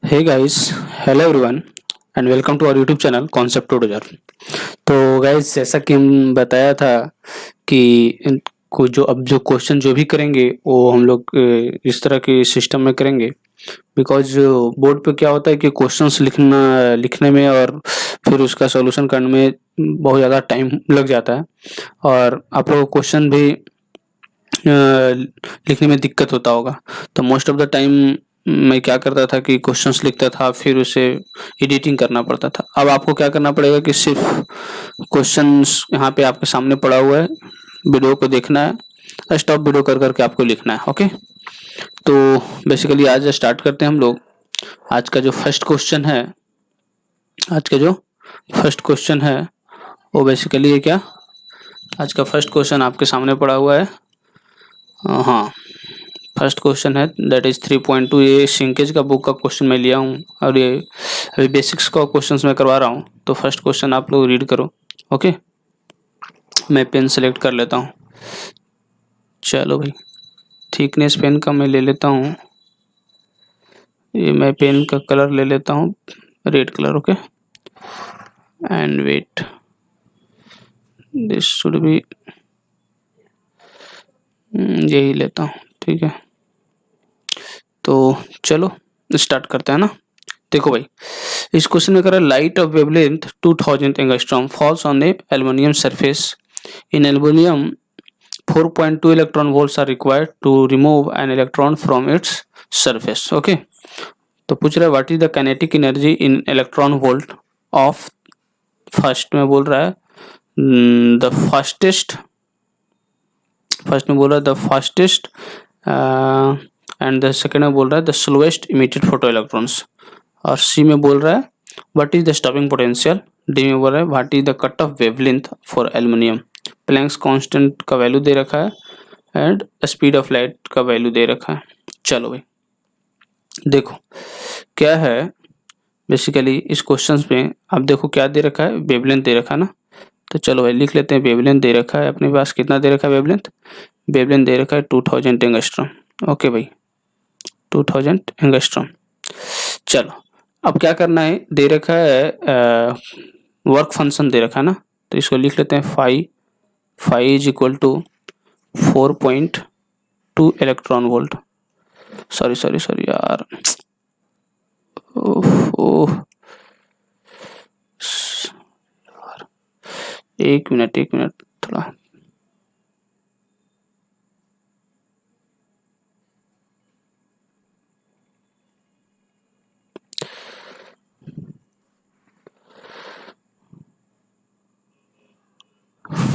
Hey guys, hello everyone and welcome to our YouTube channel concept टूडोजर। तो guys, जैसा कि हम बताया था कि को जो क्वेश्चन जो भी करेंगे वो हम लोग इस तरह के सिस्टम में करेंगे। बिकॉज बोर्ड पे क्या होता है कि क्वेश्चंस लिखने में और फिर उसका सॉल्यूशन करने में बहुत ज़्यादा टाइम लग जाता है और आप लोगों को क्वेश्चन भी लिखने में दिक्कत होता होगा। तो मोस्ट ऑफ द टाइम मैं क्या करता था कि क्वेश्चंस लिखता था, फिर उसे एडिटिंग करना पड़ता था। अब आपको क्या करना पड़ेगा कि सिर्फ क्वेश्चंस यहाँ पे आपके सामने पड़ा हुआ है, वीडियो को देखना है, स्टॉप वीडियो कर करके आपको लिखना है। ओके, तो बेसिकली आज स्टार्ट करते हैं हम लोग। आज का जो फर्स्ट क्वेश्चन है आज का जो फर्स्ट क्वेश्चन है वो बेसिकली है क्या। आज का फर्स्ट क्वेश्चन आपके सामने पड़ा हुआ है। हाँ, फर्स्ट क्वेश्चन है दैट इज 3.2। ये सिंकेज का बुक का क्वेश्चन मैं लिया हूँ और ये अभी बेसिक्स का क्वेश्चंस मैं करवा रहा हूँ। तो फर्स्ट क्वेश्चन आप लोग रीड करो। ओके, मैं पेन सेलेक्ट कर लेता हूँ। चलो भाई, थिकनेस पेन का मैं ले लेता हूँ। ये मैं पेन का कलर ले लेता हूँ red colour. Okay, and wait, this should be, यही लेता हूँ। ठीक है, तो चलो स्टार्ट करते हैं ना। देखो भाई, इस क्वेश्चन में कह रहा है light of wavelength 2000 angstrom falls on a aluminium surface. In aluminium 4.2 electron volts are required to remove an electron from its surface. Okay, तो पूछ रहा है what is the kinetic energy in electron volt of, first में बोल रहा है the fastest, first में बोल रहा है the fastest and the second में बोल रहा है the slowest emitted photo electrons, और सी में बोल रहा है what is the stopping potential, D में बोल रहा है what is the cut off wavelength for aluminium. Planck's constant का वैल्यू दे रखा है एंड स्पीड ऑफ लाइट का वैल्यू दे रखा है। चलो भाई देखो क्या है, बेसिकली इस क्वेश्चन में आप देखो क्या दे रखा है, वेवलेंथ दे रखा है ना। तो चलो भाई लिख लेते हैं, वेवलेंथ दे रखा है अपने पास। कितना दे रखा है वेवलेंथ, वेवलेंथ दे रखा है 2000 एंगस्ट्रॉम। ओके भाई, 2000 एंगस्ट्रॉम। चलो अब क्या करना है, दे रखा है वर्क फंक्शन दे रखा है ना। तो इसको लिख लेते हैं phi is equal to 4.2 electron volt. Sorry sorry sorry यार, ओह एक मिनट थोड़ा,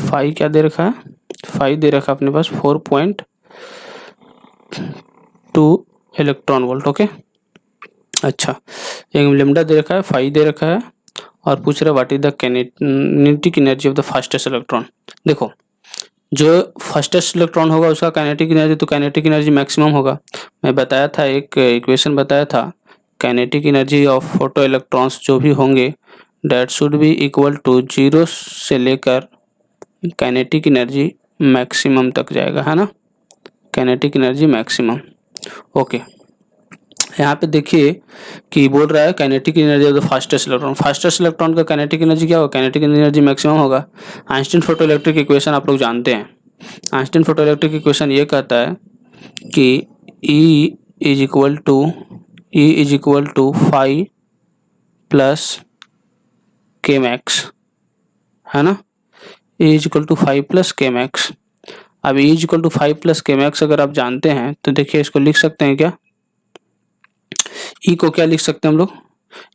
फाई क्या दे रखा है, फाई दे रखा है अपने पास 4.2 इलेक्ट्रॉन वोल्ट। ओके, अच्छा, एक लेमडा दे रखा है, फाई दे रखा है और पूछ रहा है what is the kinetic energy of the fastest electron. देखो जो फास्टेस्ट इलेक्ट्रॉन होगा उसका काइनेटिक एनर्जी, तो काइनेटिक एनर्जी मैक्सिमम होगा। मैं बताया था, एक इक्वेशन बताया था, kinetic energy of photoelectrons जो भी होंगे that should be equal to 0 से लेकर काइनेटिक एनर्जी मैक्सिमम तक जाएगा, है ना। Kinetic energy maximum. ओके, यहाँ पे देखिए कि बोल रहा है kinetic energy of the fastest electron. Fastest electron का काइनेटिक एनर्जी क्या होगा, काइनेटिक एनर्जी मैक्सिमम होगा। आइंस्टीन फोटो इलेक्ट्रिक इक्वेशन आप लोग जानते हैं। आइंस्टीन फोटो इलेक्ट्रिक इक्वेशन ये कहता है कि E is equal to phi plus K max, है ना। E is equal to five plus K max. अब E is equal to five plus K max अगर आप जानते हैं तो देखिए इसको लिख सकते हैं क्या, E को क्या लिख सकते हैं हम लोग,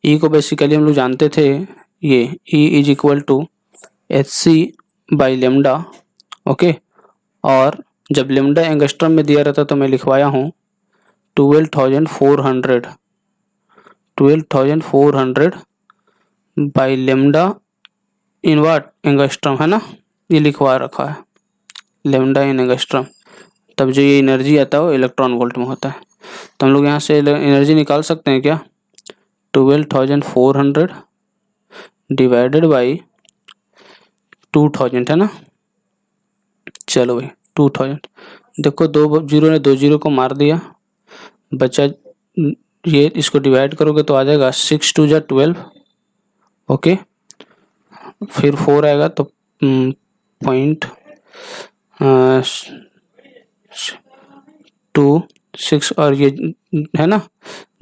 E को बेसिकली हम लोग जानते थे, ये E is equal to H C by lambda. Okay, और जब लेमडा एंगस्ट्रॉम में दिया रहता तो मैं लिखवाया हूँ 12,400 by lambda in what angstrom, है ना। ये लिखवा रखा है लेमडा इन एंगस्ट्रॉम। तब जो ये एनर्जी आता है वो इलेक्ट्रॉन वोल्ट में होता है। तो हम लोग यहाँ से एनर्जी निकाल सकते हैं क्या, 12,400 डिवाइडेड बाई 2000, है ना। चलो भाई 2000, देखो दो जीरो ने दो जीरो को मार दिया, बचा ये इसको डिवाइड करोगे तो आ जाएगा 6 2 जा 12, ओके। फिर 4 आएगा तो पॉइंट 2 6, और ये है ना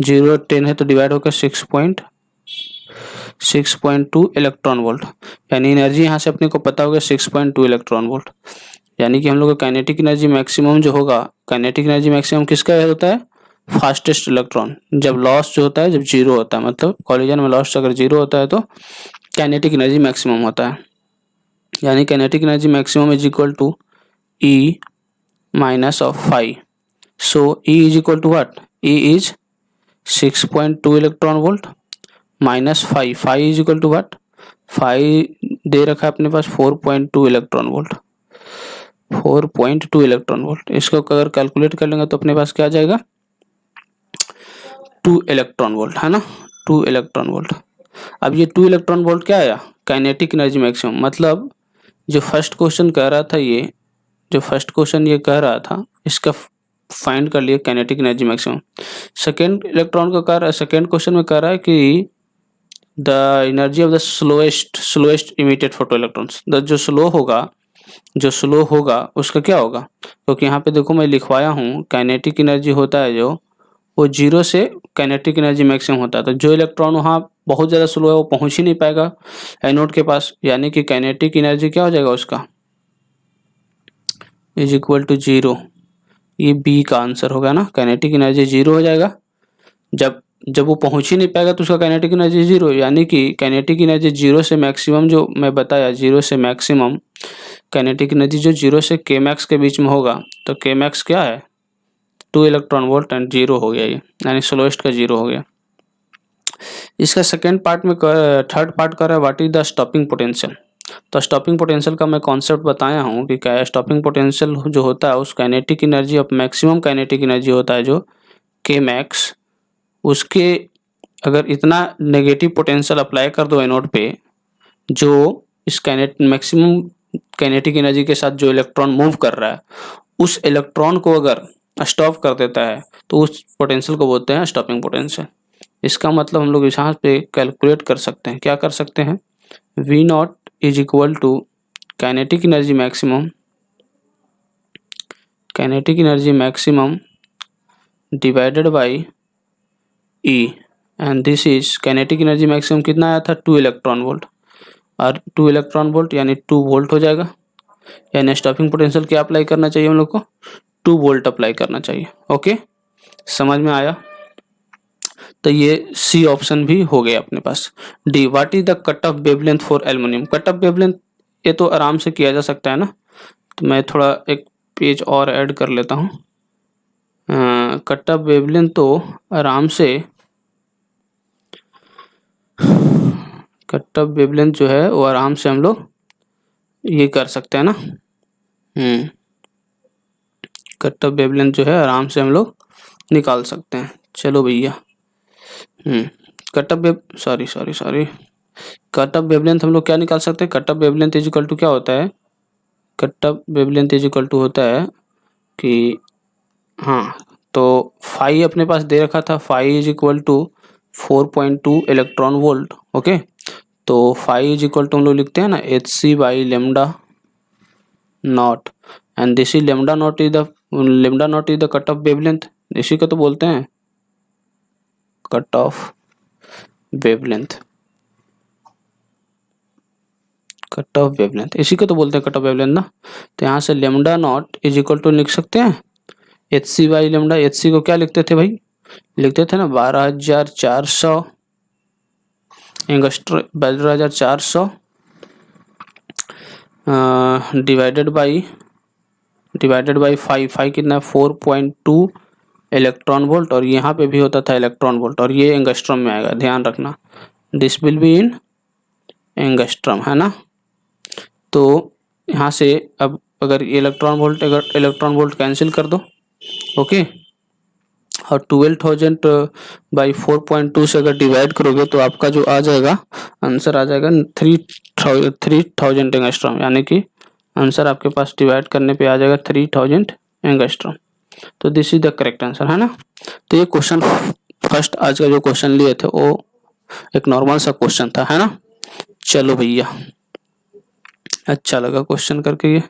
0 10 है तो डिवाइड होकर 6.2 इलेक्ट्रॉन वोल्ट, यानी एनर्जी यहाँ से अपने को पता होगा 6.2 इलेक्ट्रॉन वोल्ट। यानी कि हम लोग का काइनेटिक एनर्जी मैक्सिमम जो होगा, काइनेटिक एनर्जी मैक्सिमम किसका होता है, फास्टेस्ट इलेक्ट्रॉन। जब लॉस जो होता है जब जीरो होता है, मतलब कॉलिजन में लॉस अगर जीरो होता है तो काइनेटिक एनर्जी मैक्सिमम होता है। यानी kinetic energy maximum is equal to E minus of phi. So E is equal to what, E is 6.2 electron volt minus phi, phi is equal to what, phi दे रखा है अपने पास 4.2 electron volt, 4.2 electron volt. इसको अगर calculate कर लेंगे तो अपने पास क्या आ जाएगा, 2 इलेक्ट्रॉन वोल्ट, है ना, 2 इलेक्ट्रॉन वोल्ट। अब ये 2 इलेक्ट्रॉन वोल्ट क्या आया, काइनेटिक एनर्जी मैक्सिमम। मतलब जो फर्स्ट क्वेश्चन कह रहा था, ये जो फर्स्ट क्वेश्चन ये कह रहा था, इसका फाइंड कर लिए kinetic energy maximum. Second electron का कह रहा है, सेकेंड क्वेश्चन में कह रहा है कि the energy of the slowest emitted photo electrons, जो स्लो होगा उसका क्या होगा। क्योंकि यहाँ पे देखो मैं लिखवाया हूँ काइनेटिक एनर्जी होता है जो, वो जीरो से काइनेटिक एनर्जी मैक्सिमम होता है। तो जो इलेक्ट्रॉन वहाँ बहुत ज़्यादा स्लो है वो पहुँच ही नहीं पाएगा एनोड के पास, यानी कि काइनेटिक एनर्जी क्या हो जाएगा उसका, इज इक्वल टू जीरो। ये बी का आंसर होगा ना, काइनेटिक एनर्जी जीरो हो जाएगा। जब वो पहुंच ही नहीं पाएगा तो उसका काइनेटिक एनर्जी जीरो, यानी कि काइनेटिक एनर्जी जीरो से मैक्सिमम, जो मैं बताया जीरो से मैक्सिमम काइनेटिक एनर्जी जो जीरो से के मैक्स के बीच में होगा, तो के मैक्स क्या है 2 इलेक्ट्रॉन वोल्ट एंड जीरो हो गया ये, यानी स्लोएस्ट का जीरो हो गया। इसका सेकेंड पार्ट में थर्ड पार्ट कर रहा है what is the stopping potential. तो स्टॉपिंग पोटेंशियल का मैं कॉन्सेप्ट बताया हूँ कि क्या है। स्टॉपिंग पोटेंशियल जो होता है उस kinetic energy of maximum kinetic energy होता है जो के मैक्स, उसके अगर इतना नेगेटिव पोटेंशियल अप्लाई कर दो एनोड पे, जो इस मैक्सिमम काइनेटिक एनर्जी के साथ जो इलेक्ट्रॉन मूव कर रहा है उस इलेक्ट्रॉन को अगर स्टॉप कर देता है तो उस पोटेंशियल को बोलते हैं स्टॉपिंग पोटेंशियल। इसका मतलब हम लोग यहाँ पे कैलकुलेट कर सकते हैं, क्या कर सकते हैं, V not is equal to kinetic energy maximum divided by E, and this is kinetic energy maximum कितना आया था 2 इलेक्ट्रॉन वोल्ट, और 2 इलेक्ट्रॉन वोल्ट यानी 2 वोल्ट हो जाएगा। यानी स्टॉपिंग पोटेंशियल क्या अप्लाई करना चाहिए हम लोग को, 2 वोल्ट अप्लाई करना चाहिए। ओके, समझ में आया। तो ये सी ऑप्शन भी हो गया अपने पास। D what is the cut off wavelength for aluminium. Cut off wavelength ये तो आराम से किया जा सकता है ना, तो मैं थोड़ा एक पेज और ऐड कर लेता हूँ। कट ऑफ वेवलेंथ तो आराम से, कट ऑफ वेवलेंथ जो है वो आराम से हम लोग ये कर सकते हैं ना। कट ऑफ वेवलेंथ जो है आराम से हम लोग निकाल सकते हैं। चलो भैया, कट ऑफ वेवलेंथ हम लोग क्या निकाल सकते हैं, cut off wavelength is equal to क्या होता है, cut off wavelength is equal to होता है कि तो फाई अपने पास दे रखा था, phi is equal to 4.2 electron volt. Okay, तो फाई इज इक्वल टू हम लोग लिखते हैं ना HC by lambda not, and this is lambda not is the cut off wavelength. इसी को तो बोलते हैं कट ऑफ वेवलेंथ, इसी को तो बोलते हैं कट ऑफ वेवलेंथ ना। तो यहाँ से lambda not is equal to लिख सकते हैं HC बाई लेमडा। HC को क्या लिखते थे भाई, लिखते थे ना 12,400 एंगस्ट्रॉम, 12,400 डिवाइडेड बाई फाई कितना है 4.2 इलेक्ट्रॉन वोल्ट, और यहाँ पे भी होता था इलेक्ट्रॉन वोल्ट, और ये एंगस्ट्रॉम में आएगा, ध्यान रखना this will be in angstrom, है ना। तो यहाँ से अब अगर इलेक्ट्रॉन वोल्ट कैंसिल कर दो, ओके, और 12,000 बाई 4.2 से अगर डिवाइड करोगे तो आपका जो आ जाएगा आंसर आ जाएगा 3,000 एंगस्ट्रॉम, यानी कि आंसर आपके पास डिवाइड करने पे आ जाएगा 3,000 एंगस्ट्रॉम। तो this is the correct answer, है ना। तो ये क्वेश्चन फर्स्ट आज का जो क्वेश्चन लिए थे वो एक नॉर्मल सा क्वेश्चन था, है ना। चलो भैया, अच्छा लगा क्वेश्चन करके ये।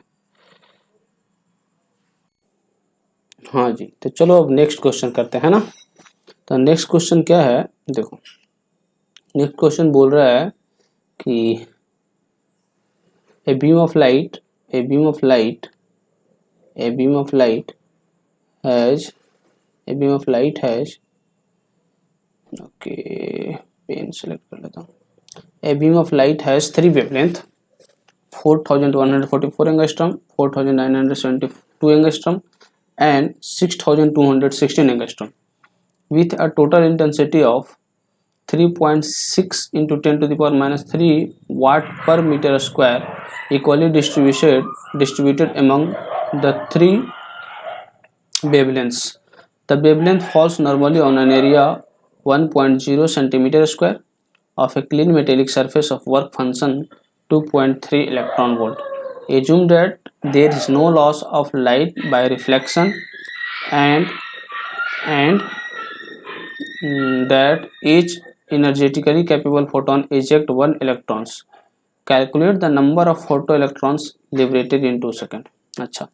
हाँ जी, तो चलो अब नेक्स्ट क्वेश्चन करते हैं ना। तो नेक्स्ट क्वेश्चन क्या है, देखो नेक्स्ट क्वेश्चन बोल रहा है कि a beam of light a beam of light a beam of light has a beam of light has okay, pen select कर लेता हूँ। A beam of light has three wavelength 4144 angstrom, 4972 angstrom and 6216 angstrom with a total intensity of 3.6 into 10 to the power minus 3 watt per meter square equally distributed among the three wavelengths. The wavelength falls normally on an area 1.0 centimeter square of a clean metallic surface of work function 2.3 electron volt. Assume that there is no loss of light by reflection and that each energetically capable photon eject one electrons. Calculate the number of photoelectrons liberated in 2 second. अच्छा,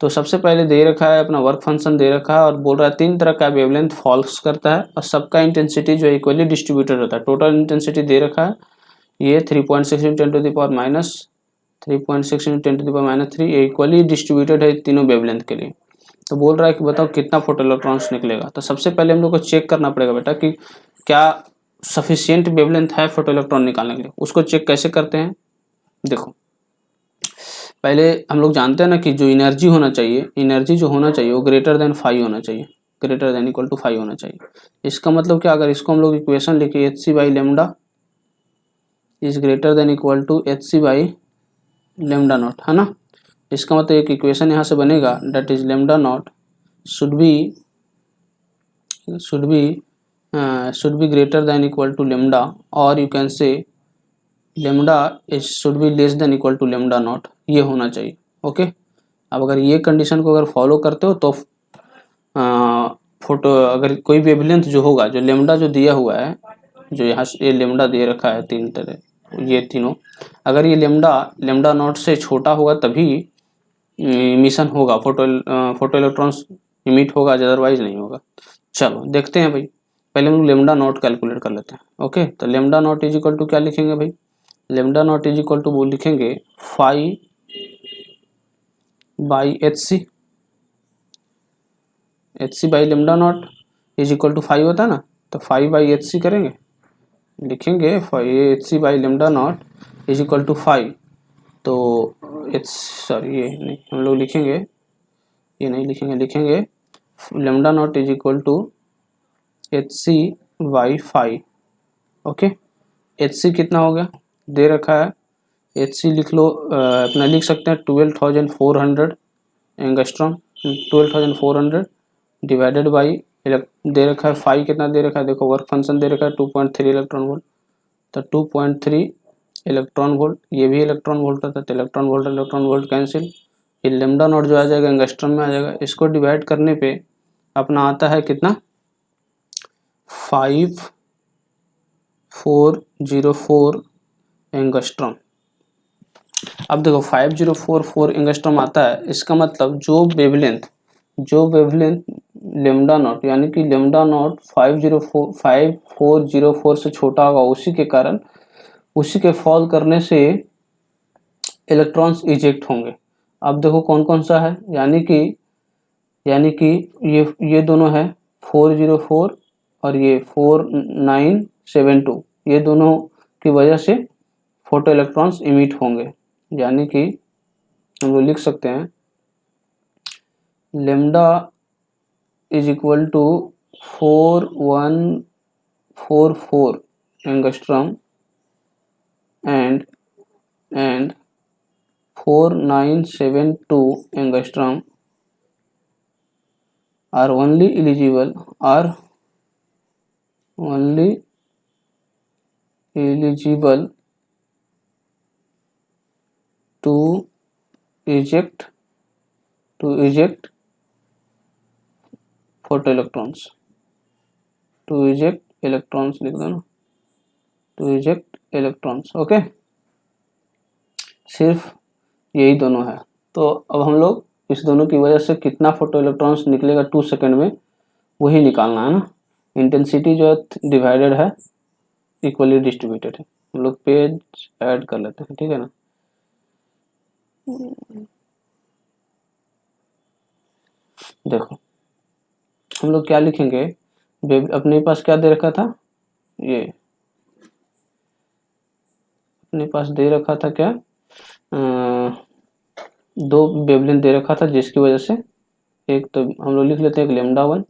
तो सबसे पहले दे रखा है अपना work function दे रखा है और बोल रहा है तीन तरह का वेवलेंथ फॉल्स करता है और सबका इंटेंसिटी जो इक्वली डिस्ट्रीब्यूटेड होता है। टोटल इंटेंसिटी दे रखा है ये 3.6 × 10 to the power minus 3.6 × 10 to the power minus 3, ये इक्वली डिस्ट्रीब्यूटेड है तीनों वेवलेंथ के लिए। तो बोल रहा है कि बताओ कितना फोटो इलेक्ट्रॉन्स निकलेगा। तो सबसे पहले हम लोग को चेक करना पड़ेगा बेटा कि क्या सफिशियंट वेवलेंथ है फोटो इलेक्ट्रॉन निकालने के लिए। उसको चेक कैसे करते हैं, देखो पहले हम लोग जानते हैं ना कि जो एनर्जी होना चाहिए, एनर्जी जो होना चाहिए वो ग्रेटर देन 5 होना चाहिए, ग्रेटर देन इक्वल टू 5 होना चाहिए। इसका मतलब क्या, अगर इसको हम लोग इक्वेशन लिखे hc by lambda is greater than equal to hc by lambda not, है ना। इसका मतलब एक इक्वेशन यहाँ से बनेगा that is lambda not should be greater than equal to lambda, और you can say lambda is should be less than equal to lambda not, ये होना चाहिए। ओके, अब अगर ये कंडीशन को अगर फॉलो करते हो तो फोटो अगर कोई वेवलेंथ जो होगा, जो लेमडा जो दिया हुआ है, जो यहाँ ये लेमडा दे रखा है तीन तरह ये तीनों, अगर ये लेमडा नॉट से छोटा होगा तभी इमिशन होगा, फोटो इलेक्ट्रॉन्स इमिट होगा, अदरवाइज नहीं होगा। चलो देखते हैं भाई, पहले हम लोग लेमडा नॉट कैलकुलेट कर लेते हैं। ओके, तो lambda not is equal to क्या लिखेंगे भाई, lambda not is equal to वो लिखेंगे 5 by H C by lambda not is equal to 5 होता है ना, तो 5 बाई एच सी करेंगे, लिखेंगे H C by lambda not is equal to 5। तो ये नहीं हम लोग लिखेंगे, ये नहीं लिखेंगे, लिखेंगे lambda not is equal to H C by 5। Okay, H C कितना हो गया दे रखा है, एच सी लिख लो, अपना लिख सकते हैं 12,400 एंगस्ट्रॉम, 12,400 डिवाइडेड बाई दे रखा है 5 कितना दे रखा है, देखो वर्क फंक्शन दे रखा है 2.3 इलेक्ट्रॉन वोल्ट, तो 2.3 इलेक्ट्रॉन वोल्ट, ये भी इलेक्ट्रॉन वोल्ट होता है, तो इलेक्ट्रॉन वोल्ट कैंसिल, ये लेमडा नॉट जो आ जाएगा एंगस्ट्रॉम में आ जाएगा। इसको डिवाइड करने पे अपना आता है कितना 5404 एंगस्ट्रॉम। अब देखो 5044 एंगस्ट्रॉम आता है, इसका मतलब जो वेवलेंथ लेमडा नॉट यानी कि लेमडा नॉट 5404 से छोटा होगा, उसी के कारण उसी के फॉल करने से इलेक्ट्रॉन्स इजेक्ट होंगे। अब देखो कौन कौन सा है, यानी कि ये दोनों है 404 और ये 4972, ये दोनों की वजह से फोटो इलेक्ट्रॉन्स इमिट होंगे। यानी कि हम लोग लिख सकते हैं lambda is equal to 4144 angstrom and 4972 angstrom are only eligible to eject photoelectrons। To eject electrons लिख दो ना, टू इजेक्ट इलेक्ट्रॉन्स। ओके, सिर्फ यही दोनों है। तो अब हम लोग इस दोनों की वजह से कितना फोटो इलेक्ट्रॉन्स निकलेगा 2 सेकंड में, वही निकालना है ना। इंटेंसिटी जो है डिवाइडेड है, इक्वली डिस्ट्रीब्यूटेड है। हम लोग पेज ऐड कर लेते हैं, ठीक है ना। देखो हम लोग क्या लिखेंगे, अपने पास क्या दे रखा था, ये अपने पास दे रखा था क्या, दो वेवलेंथ दे रखा था, जिसकी वजह से एक तो हम लोग लिख लेते हैं एक लेमडा वन।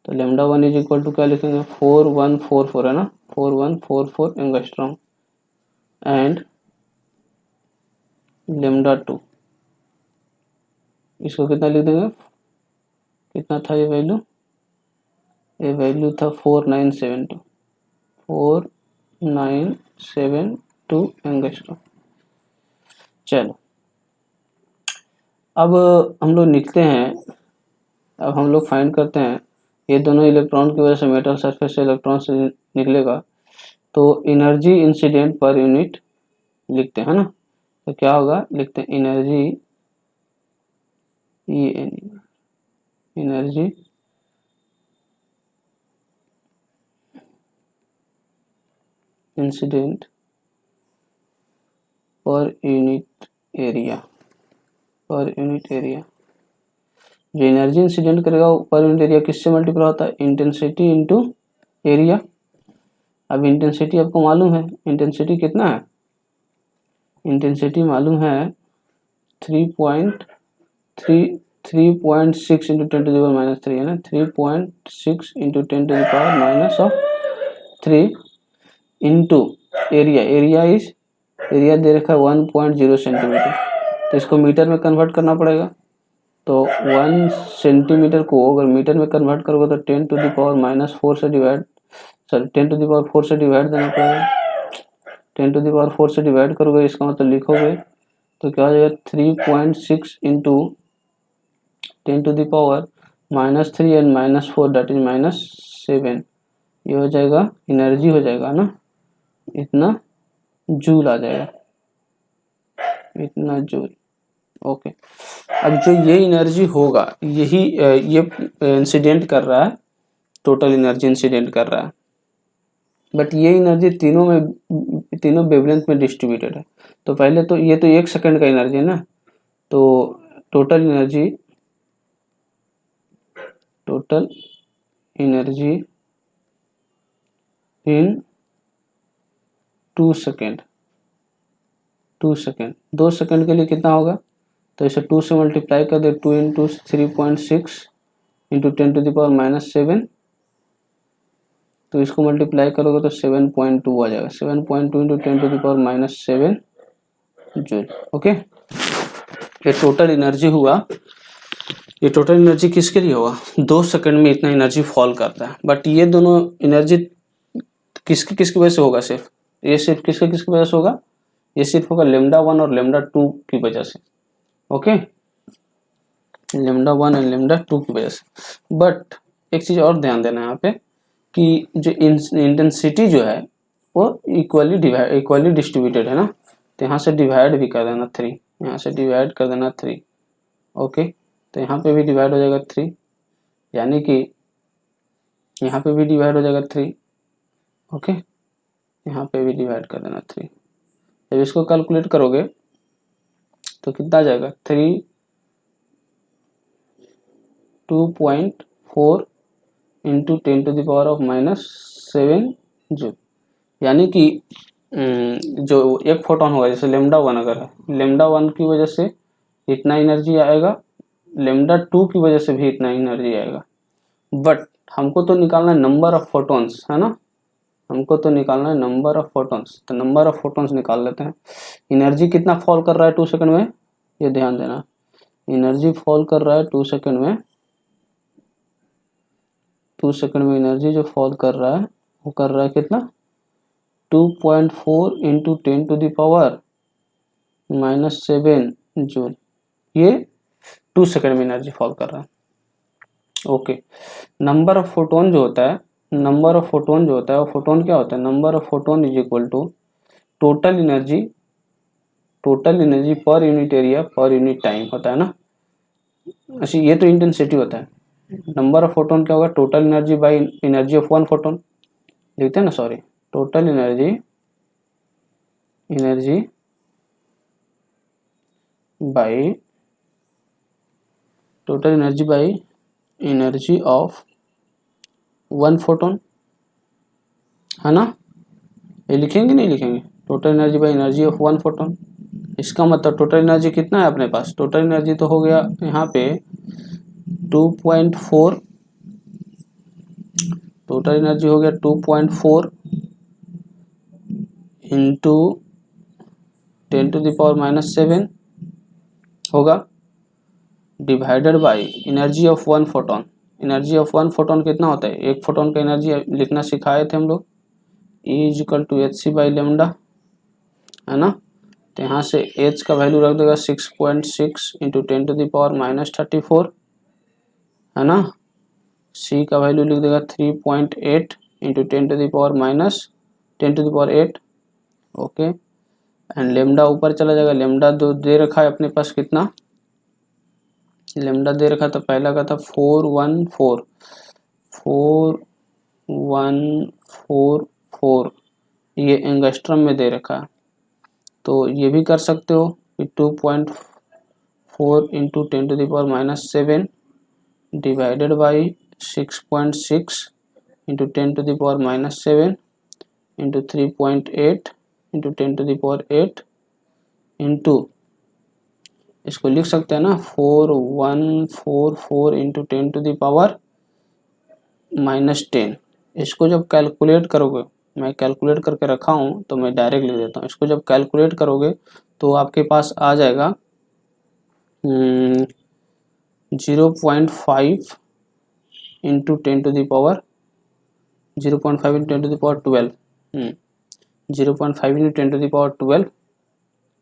तो lambda one is equal to क्या लिखेंगे, 4144 है ना, 4144 एंगस्ट्रॉम। एंड लेमडा टू, इसको कितना लिख देंगे, कितना था ये वैल्यू, ये वैल्यू था 4972, 4972 एंगस्ट्रॉम। चलो अब हम लोग लिखते हैं, अब हम लोग फाइंड करते हैं, ये दोनों इलेक्ट्रॉन की वजह से मेटल सरफेस से इलेक्ट्रॉन से निकलेगा, तो एनर्जी इंसिडेंट पर यूनिट लिखते हैं ना। तो क्या होगा, लिखते हैं एनर्जी, ये एनर्जी इंसिडेंट पर unit area, per unit area. जो एनर्जी इंसिडेंट करेगा पर यूनिट एरिया किससे मल्टीप्लाई होता है, इंटेंसिटी इंटू एरिया। अब इंटेंसिटी आपको मालूम है, इंटेंसिटी कितना है, इंटेंसिटी मालूम है 3.6 into 10 to the power minus 3 है ना, 3.6 into 10 to the power minus of 3 into area, area दे रखा है 1.0 सेंटीमीटर, तो इसको मीटर में कन्वर्ट करना पड़ेगा। तो 1 सेंटीमीटर को अगर मीटर में कन्वर्ट करोगे तो 10 टू द पावर माइनस 4 से divide, sorry 10 to the power 4 से डिवाइड देना पड़ेगा। 10 टू द पावर 4 से डिवाइड करोगे, इसका मतलब लिखोगे तो क्या हो जाएगा, 3.6 into 10 to the power minus 3 and minus 4 that is minus 7, ये हो जाएगा एनर्जी हो जाएगा ना, इतना जूल आ जाएगा, इतना जूल। ओके, अब जो ये एनर्जी होगा, यही ये इंसिडेंट कर रहा है, टोटल एनर्जी इंसिडेंट कर रहा है, बट ये एनर्जी तीनों वेवलेंथ में डिस्ट्रीब्यूटेड है। तो पहले तो ये तो 1 सेकंड का एनर्जी है ना, तो total energy in 2 second, 2 second, 2 second के लिए कितना होगा, तो इसे 2 से मल्टीप्लाई कर दे, 2 into 3.6 into 10 to the power minus 7, तो इसको मल्टीप्लाई करोगे तो 7.2 आ जाएगा, 7.2 into 10 to the power minus 7 joule. Okay, ये टोटल एनर्जी हुआ, ये टोटल एनर्जी किसके लिए होगा, 2 सेकंड में इतना एनर्जी फॉल करता है। बट ये दोनों एनर्जी किसकी वजह से होगा, सिर्फ ये सिर्फ किसकी वजह से होगा, ये सिर्फ होगा लेमडा वन और लेमडा टू की वजह से। Okay, lambda one and lambda two की वजह से। बट एक चीज और ध्यान देना है यहाँ पे, कि जो इंटेंसिटी जो है वो इक्वली डिस्ट्रीब्यूटेड है ना, तो यहाँ से डिवाइड भी कर देना 3, यहाँ से डिवाइड कर देना 3। ओके, तो यहाँ पे भी डिवाइड हो जाएगा 3, यानी कि यहाँ पे भी डिवाइड हो जाएगा 3। ओके, यहाँ पे भी डिवाइड कर देना 3। जब इसको कैलकुलेट करोगे तो कितना आ जाएगा, 2.4 into 10 to the power of minus 7 joule. यानी कि जो एक फोटोन होगा, जैसे लेमडा वन अगर है, लेमडा वन की वजह से इतना एनर्जी आएगा, लेमडा टू की वजह से भी इतना एनर्जी आएगा। बट हमको तो निकालना है नंबर ऑफ फोटॉन्स, है ना, हमको तो निकालना है नंबर ऑफ फोटॉन्स, तो नंबर ऑफ फोटॉन्स निकाल लेते हैं। एनर्जी कितना फॉल कर रहा है 2 सेकंड में, ये ध्यान देना, एनर्जी फॉल कर रहा है 2 सेकंड में, 2 सेकंड में एनर्जी जो फॉल कर रहा है वो कर रहा है कितना, 2.4 into 10 to the power minus 7 joule, ये 2 सेकंड में एनर्जी फॉल कर रहा है। ओके, नंबर ऑफ फोटोन जो होता है नंबर ऑफ फोटोन जो होता है वो फोटोन क्या होता है, number of photon is equal to total energy per unit area per unit time होता है ना। अच्छा ये तो इंटेंसिटी होता है, नंबर ऑफ फोटोन क्या होगा, total energy by energy of one photon लिखते हैं ना, sorry, total energy by energy of one photon, है ना। ये लिखेंगे नहीं लिखेंगे, total energy by energy of one photon. इसका मतलब टोटल एनर्जी कितना है अपने पास, टोटल एनर्जी तो हो गया यहाँ पे 2.4, टोटल एनर्जी हो गया 2.4 इंटू 10⁻⁻7 होगा, divided by energy of one photon. Energy of one photon कितना होता है, एक फोटोन का एनर्जी लिखना सिखाए थे हम लोग, E is equal to hc/λ, है ना। तो यहाँ से h का वैल्यू रख देगा 6.6 इंटू 10⁻⁻34, है ना। c का वैल्यू लिख देगा 3.8 इंटू 10⁻8, ओके। एंड लेमडा ऊपर चला जाएगा, लेमडा दो दे रखा है अपने पास, कितना लेमडा दे रखा था, पहला का था 414 ये एंगस्ट्रम में दे रखा है। तो ये भी कर सकते हो कि 2.4 into 10⁻⁻7 divided by 6.6 into 10⁻⁻7 into 3.8 into 10⁻8 into, इसको लिख सकते हैं ना 4144 इंटू 10⁻⁻10। इसको जब कैलकुलेट करोगे, मैं कैलकुलेट करके रखा हूँ तो मैं डायरेक्ट लिख देता हूँ, इसको जब कैलकुलेट करोगे तो आपके पास आ जाएगा 0.5 इंटू 10⁻0.5 इंटू 10⁻12, 0.5 इंटू 10⁻12,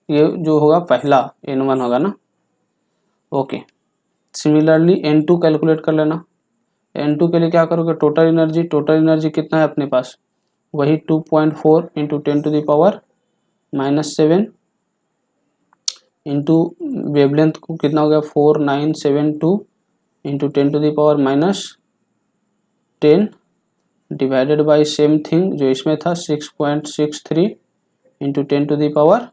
ये जो होगा पहला N1 होगा ना, ओके। सिमिलरली N2 कैलकुलेट कर लेना। N2 के लिए क्या करोगे, टोटल एनर्जी कितना है अपने पास, वही 2.4 इंटू 10⁻⁻7 इंटू वेवलेंथ को कितना हो गया 4972 into 10⁻10 divided by same thing जो इसमें था 6.63 इंटू 10⁻⁻7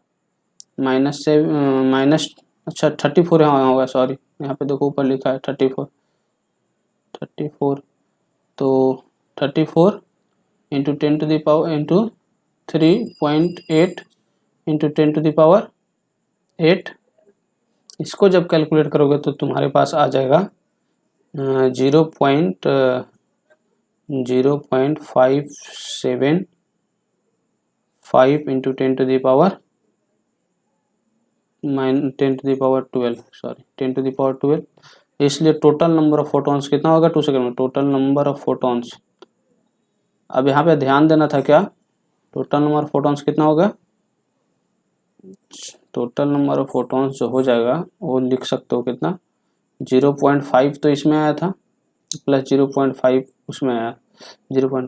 अच्छा 34 यहाँ होगा, सॉरी यहाँ पे देखो ऊपर लिखा है 34, तो 34 इंटू 10⁻ इंटू 3.8 इंटू 10⁻8, इसको जब कैलकुलेट करोगे तो तुम्हारे पास आ जाएगा 0.575 इंटू 10⁻12, सॉरी 10⁻12। इसलिए टोटल नंबर ऑफ फोटॉन्स कितना होगा, 2 सेकंड में, टोटल नंबर ऑफ फोटॉन्स, अब यहाँ पे ध्यान देना था क्या, टोटल नंबर ऑफ फोटॉन्स कितना होगा, टोटल नंबर ऑफ फोटॉन्स जो हो जाएगा वो लिख सकते हो कितना, 0.5 तो इसमें आया था प्लस 0.5 उसमें आया, 0.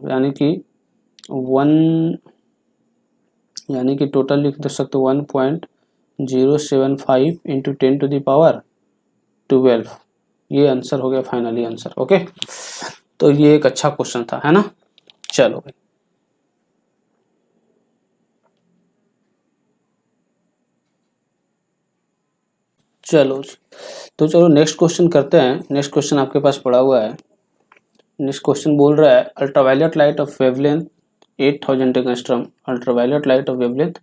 यानी कि टोटल लिख सकते हो 1.075 इंटू 10⁻12, ये आंसर हो गया फाइनली आंसर, ओके। तो ये एक अच्छा क्वेश्चन था, है ना। चलो भाई, चलो तो चलो नेक्स्ट क्वेश्चन करते हैं। नेक्स्ट क्वेश्चन आपके पास पड़ा हुआ है। नेक्स्ट क्वेश्चन बोल रहा है ultraviolet light of wavelength 8000 angstrom, ultraviolet light of wavelength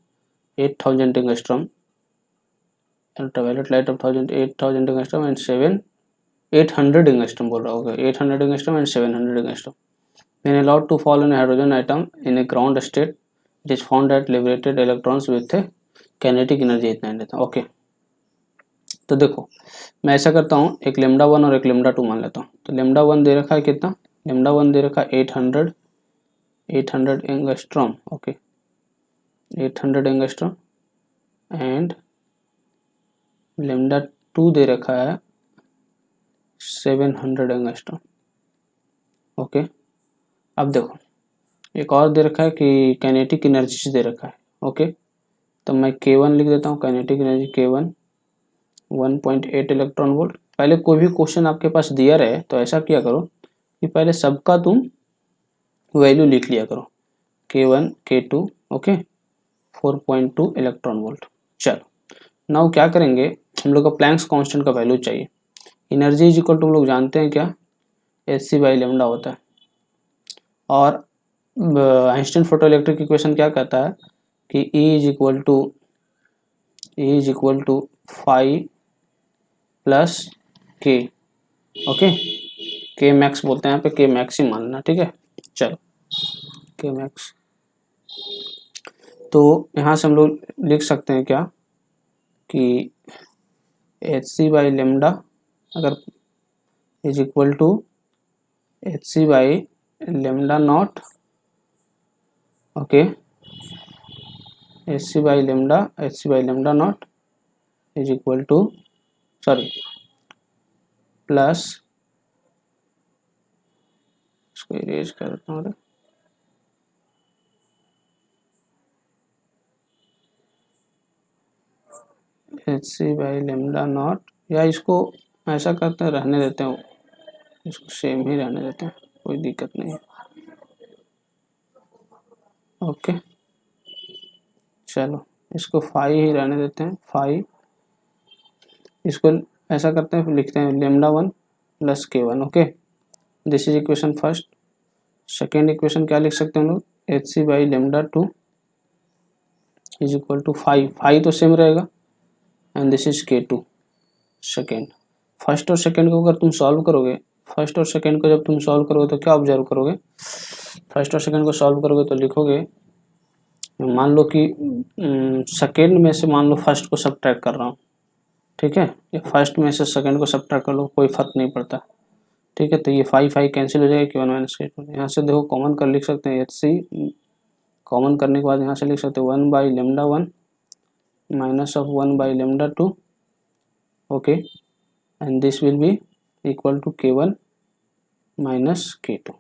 8000 angstrom, ultraviolet light of 8000 angstrom and 800 angstrom बोल रहा होगा, 800 angstrom and 700 angstrom when allowed to fall on a hydrogen atom in a ground state it is found that liberated electrons with a kinetic energy इतना देता है, okay. तो देखो मैं ऐसा करता हूँ, एक λ1 और एक λ2 मान लेता हूँ। तो λ1 दे रखा है कितना, λ1 दे रखा है 800 एंगस्ट्रॉम, ओके 800 एंगस्ट्रॉम, एंड λ2 दे रखा है 700 एंगस्ट्रॉम, ओके। अब देखो एक और दे रखा है कि काइनेटिक एनर्जी दे रखा है। ओके, तो मैं K1 लिख देता हूँ, kinetic energy K1 1.8 electron volt. पहले कोई भी क्वेश्चन आपके पास दिया रहे तो ऐसा किया करो कि पहले सबका तुम वैल्यू लिख लिया करो, K1 K2 okay 4.2 electron volt. चलो नाउ क्या करेंगे, हम लोग का प्लैंक्स कांस्टेंट का वैल्यू चाहिए। एनर्जी इज इक्वल टू हम लोग जानते हैं क्या, hc/λ होता है। और आइंस्टाइन फोटो इलेक्ट्रिक इक्वेशन क्या कहता है कि E is equal to phi plus K. Okay, K max बोलते हैं यहाँ पे, के मैक्स ही मानना, ठीक है। चलो के मैक्स, तो यहाँ से हम लोग लिख सकते हैं क्या कि hc/λ अगर is equal to hc/λ naught, okay hc/λ naught is equal to sorry plus, इसको इरेज कर देता हूँ, hc/λ नॉट, या इसको ऐसा करते हैं, रहने देते हैं, इसको सेम ही रहने देते हैं, कोई दिक्कत नहीं है। ओके चलो इसको फाई ही रहने देते हैं, फाई, इसको ऐसा करते हैं, लिखते हैं λ1 plus K1। Okay, this is equation first. Second equation क्या लिख सकते हैं हम लोग, hc/λ2 is equal to phi, phi तो सेम रहेगा, and this is K2 second. First और सेकेंड को अगर तुम सॉल्व करोगे, फर्स्ट और सेकेंड को जब तुम सॉल्व करोगे तो क्या ऑब्जर्व करोगे, फर्स्ट और सेकेंड को सॉल्व करोगे तो लिखोगे, मान लो कि सेकेंड में से मान लो फर्स्ट को सब्ट्रैक्ट कर रहा हूँ, ठीक है, या फर्स्ट में से सेकेंड को सब्ट्रैक्ट कर लो, कोई फर्क नहीं पड़ता, ठीक है। तो ये फाई फाई कैंसिल हो जाएगा, K1 माइनस K2। यहाँ से देखो कॉमन कर लिख सकते हैं, HC कॉमन करने के बाद यहाँ से लिख सकते हैं 1/λ1 minus of 1/λ2, okay, and this will be equal to K1 minus K2।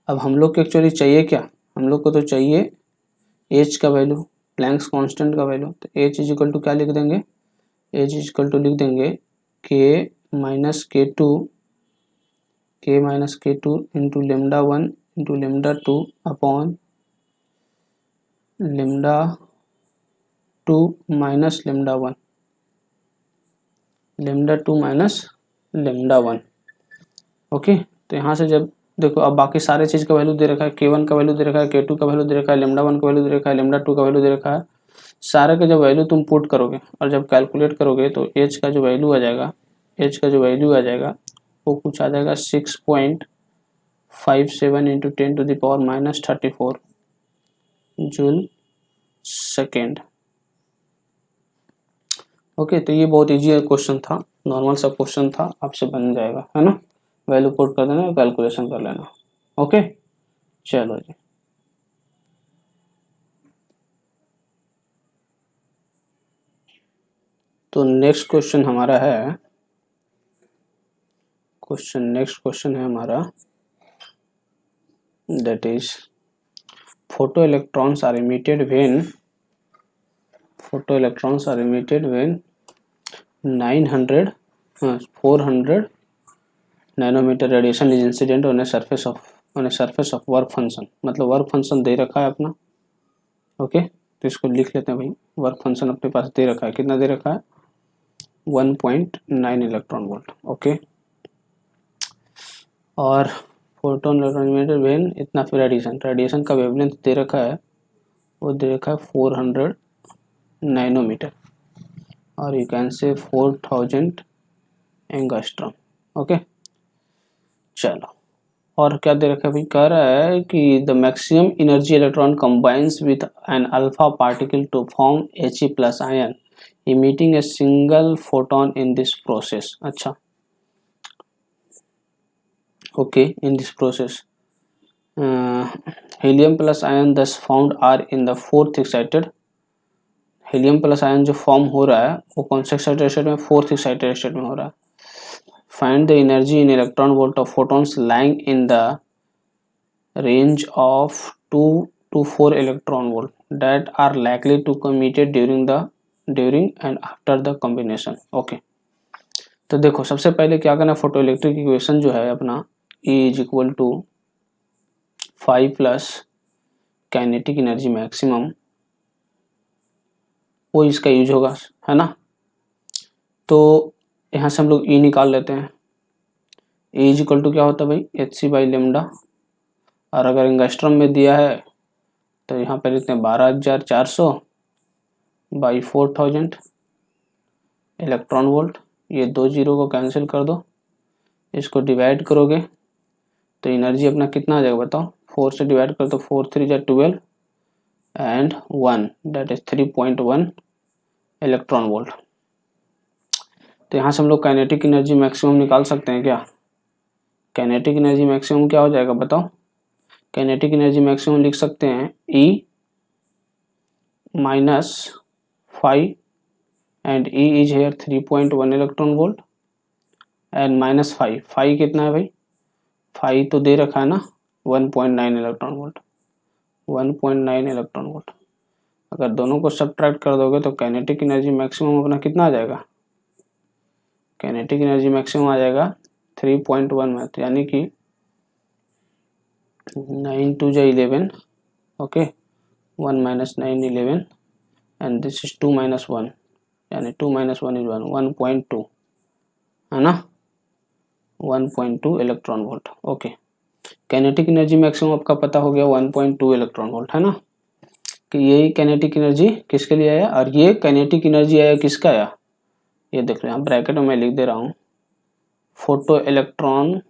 अब हम लोग को एक्चुअली चाहिए क्या, हम लोग को तो चाहिए H का वैल्यू, प्लैंक्स कांस्टेंट का वैल्यू। तो H इज इक्वल टू क्या लिख देंगे, H इज इक्वल टू लिख देंगे K minus K2 into λ1 into λ2 upon λ2 minus λ1, λ2 minus λ1। Okay, तो यहाँ से जब देखो अब बाकी सारे चीज़ का वैल्यू दे रखा है, K1 का वैल्यू दे रखा है, K2 का वैल्यू दे रखा है, λ1 का वैल्यू दे रखा है, λ2 का वैल्यू दे रखा है, सारे का जब वैल्यू तुम पुट करोगे और जब कैलकुलेट करोगे तो H का जो वैल्यू आ जाएगा, H का जो वैल्यू आ जाएगा वो कुछ आ जाएगा 6.57 इंटू 10⁻⁻34 जूल सेकेंड। ओके, तो ये बहुत इजी क्वेश्चन था, नॉर्मल सा क्वेश्चन था, आपसे बन जाएगा, है ना, वैल्यू पुट कर देना, कैलकुलेशन कर लेना। ओके चलो जी, तो नेक्स्ट क्वेश्चन हमारा है, नेक्स्ट क्वेश्चन है हमारा, that is photo electrons are emitted when 400 nanometre radiation is incident on a surface of work function. मतलब वर्क फंक्शन दे रखा है अपना, ओके, तो इसको लिख लेते हैं भाई, वर्क फंक्शन अपने पास दे रखा है, कितना दे रखा है 1.9 इलेक्ट्रॉन वोल्ट। ओके, और फोटोन इलेक्ट्रॉन व्हेन इतना, फिर रेडिएशन का वेवलेंथ दे रखा है, वो दे रखा है 400 नैनोमीटर, और यू कैन से 4000 एंगस्ट्रॉम। ओके चलो, और क्या दे रखा है भाई, कह रहा है कि the maximum energy electron combines with an alpha particle to form He plus ion emitting a single photon in this process। अच्छा, okay, in this process helium plus ion thus found are in the 4th excited। Helium plus ion जो form हो रहा है वो कौन से excited state में, 4th excited state में हो रहा है। Find the energy in electron volt of photons lying in the range of 2 to 4 electron volt that are likely to emitted during and after the combination. okay, तो देखो सबसे पहले क्या करना है, फोटो इलेक्ट्रिक इक्वेशन जो है अपना E is equal to 5 plus kinetic energy maximum, वो इसका यूज होगा, है ना। तो यहाँ से हम लोग E निकाल लेते हैं। E इज इक्वल टू क्या होता है भाई, Hc बाई लेमडा, और अगर एंगस्ट्रम में दिया है तो यहाँ पे लिखते हैं 12,400 बाई 4,000 इलेक्ट्रॉन वोल्ट। ये 2 जीरो को कैंसिल कर दो, इसको डिवाइड करोगे तो एनर्जी अपना कितना आ जाएगा बताओ, 4 से डिवाइड कर दो, 4 3 जा 12 and 1 that is 3.1 electron volt. तो यहाँ से हम लोग काइनेटिक एनर्जी मैक्सिमम निकाल सकते हैं क्या। काइनेटिक एनर्जी मैक्सिमम क्या हो जाएगा बताओ, काइनेटिक एनर्जी मैक्सिमम लिख सकते हैं E minus 5 and E is here 3.1 electron volt and minus 5 कितना है भाई, 5 तो दे रखा है ना 1.9 इलेक्ट्रॉन वोल्ट, 1.9 इलेक्ट्रॉन वोल्ट। अगर दोनों को सब्ट्रैक्ट कर दोगे तो काइनेटिक एनर्जी मैक्सिमम अपना कितना आ जाएगा, काइनेटिक एनर्जी मैक्सिमम आ जाएगा 3.1 में, तो यानी कि 9 2 जा 11, okay, 1 minus 9 11 and this is 2 minus 1, यानी 2 माइनस 1 इज 1, 1.2 है ना, 1.2 electron volt. Okay, kinetic energy maximum आपका पता हो गया 1.2 इलेक्ट्रॉन वोल्ट, है ना। कि यही काइनेटिक एनर्जी किसके लिए आया, और ये काइनेटिक एनर्जी आया किसका आया, ये देख लो यहाँ ब्रैकेट में मैं लिख दे रहा हूँ, फोटो इलेक्ट्रॉन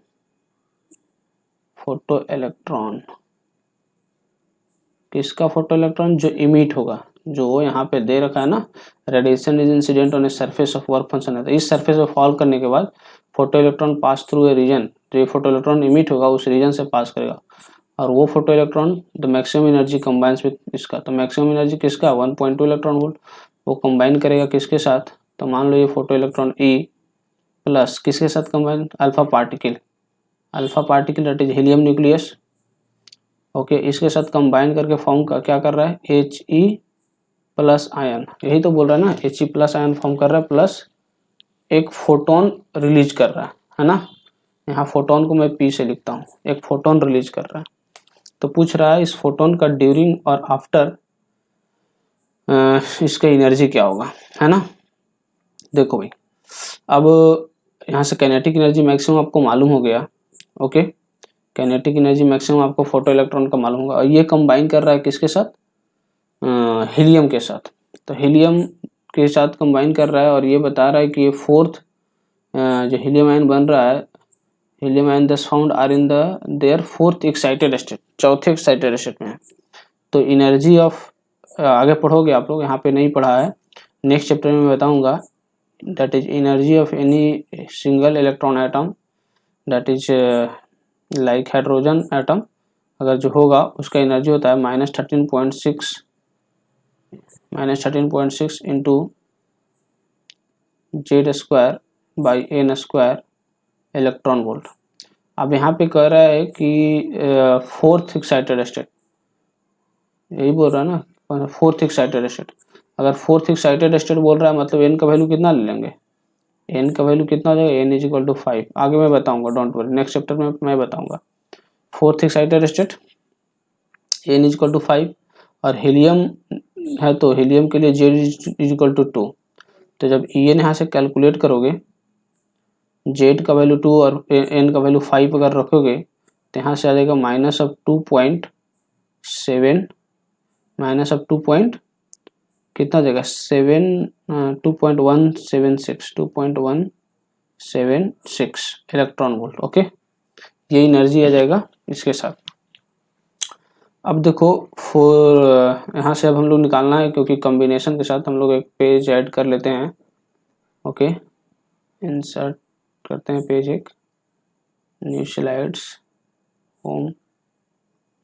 किसका, फोटो इलेक्ट्रॉन जो इमिट होगा, जो यहाँ पे दे रखा है ना, radiation is incident on a surface of work function है, तो इस सरफेस पे फॉल करने के बाद photo electron pass through a region, जो ये फोटो इलेक्ट्रॉन इमिट होगा उस रीजन से पास करेगा, और वो photo electron the maximum energy combines with इसका, तो मैक्सिमम एनर्जी किसका 1.2 इलेक्ट्रॉन वोल्ट, वो कंबाइन करेगा किसके साथ, तो मान लो ये फोटो इलेक्ट्रॉन E प्लस किसके साथ combine, alpha particle that is helium nucleus, okay, इसके साथ कंबाइन करके फॉर्म का क्या कर रहा है He प्लस आयन, यही तो बोल रहा है ना, He प्लस आयन फॉर्म कर रहा है, प्लस एक फोटोन रिलीज कर रहा है ना, यहाँ फोटोन को मैं P से लिखता हूँ, एक फोटोन रिलीज कर रहा है। तो पूछ रहा है इस फोटोन का ड्यूरिंग और आफ्टर इसका एनर्जी क्या होगा, है ना। देखो भाई, अब यहाँ से काइनेटिक एनर्जी मैक्सिमम आपको मालूम हो गया, ओके, काइनेटिक एनर्जी मैक्सिमम आपको फोटो इलेक्ट्रॉन का मालूम होगा, और ये कंबाइन कर रहा है किसके साथ, हीलियम के साथ, तो हीलियम के साथ कंबाइन कर रहा है, और ये बता रहा है कि ये फोर्थ जो हीलियम आयन बन रहा है, helium ion thus found are in their fourth excited state, चौथे एक्साइटेड स्टेट में। तो एनर्जी ऑफ, आगे पढ़ोगे आप लोग, यहाँ पे नहीं पढ़ा है, नेक्स्ट चैप्टर में बताऊंगा, that is energy of any single electron atom that is like hydrogen atom, अगर जो होगा उसका एनर्जी होता है -13.6 into Z square by n square electron volt. अब यहाँ पे कह रहा है कि फोर्थ एक्साइटेड स्टेट, यही बोल रहा है ना, फोर्थ एक्साइटेड स्टेट, अगर फोर्थ एक्साइटेड स्टेट बोल रहा है मतलब एन का वैल्यू कितना ले लेंगे, एन का वैल्यू कितना हो जाएगा, एन इज इक्वल टू 5, आगे मैं बताऊंगा, डोंट वरी, नेक्स्ट चैप्टर में मैं बताऊंगा। Fourth excited state n is equal to 5, और हीलियम है तो हीलियम के लिए जेड इज इक्वल टू 2, तो जब एन यहाँ से कैलकुलेट करोगे, जेड का वैल्यू 2 और एन का वैल्यू 5 अगर रखोगे तो यहाँ से आ जाएगा minus of 2.7 minus of 2 point कितना जाएगा 2.176 इलेक्ट्रॉन वोल्ट, ओके, ये एनर्जी आ जाएगा इसके साथ। अब देखो यहाँ से अब हम लोग निकालना है, क्योंकि कॉम्बिनेशन के साथ हम लोग एक पेज ऐड कर लेते हैं, ओके, इंसर्ट करते हैं पेज, एक new slides, home,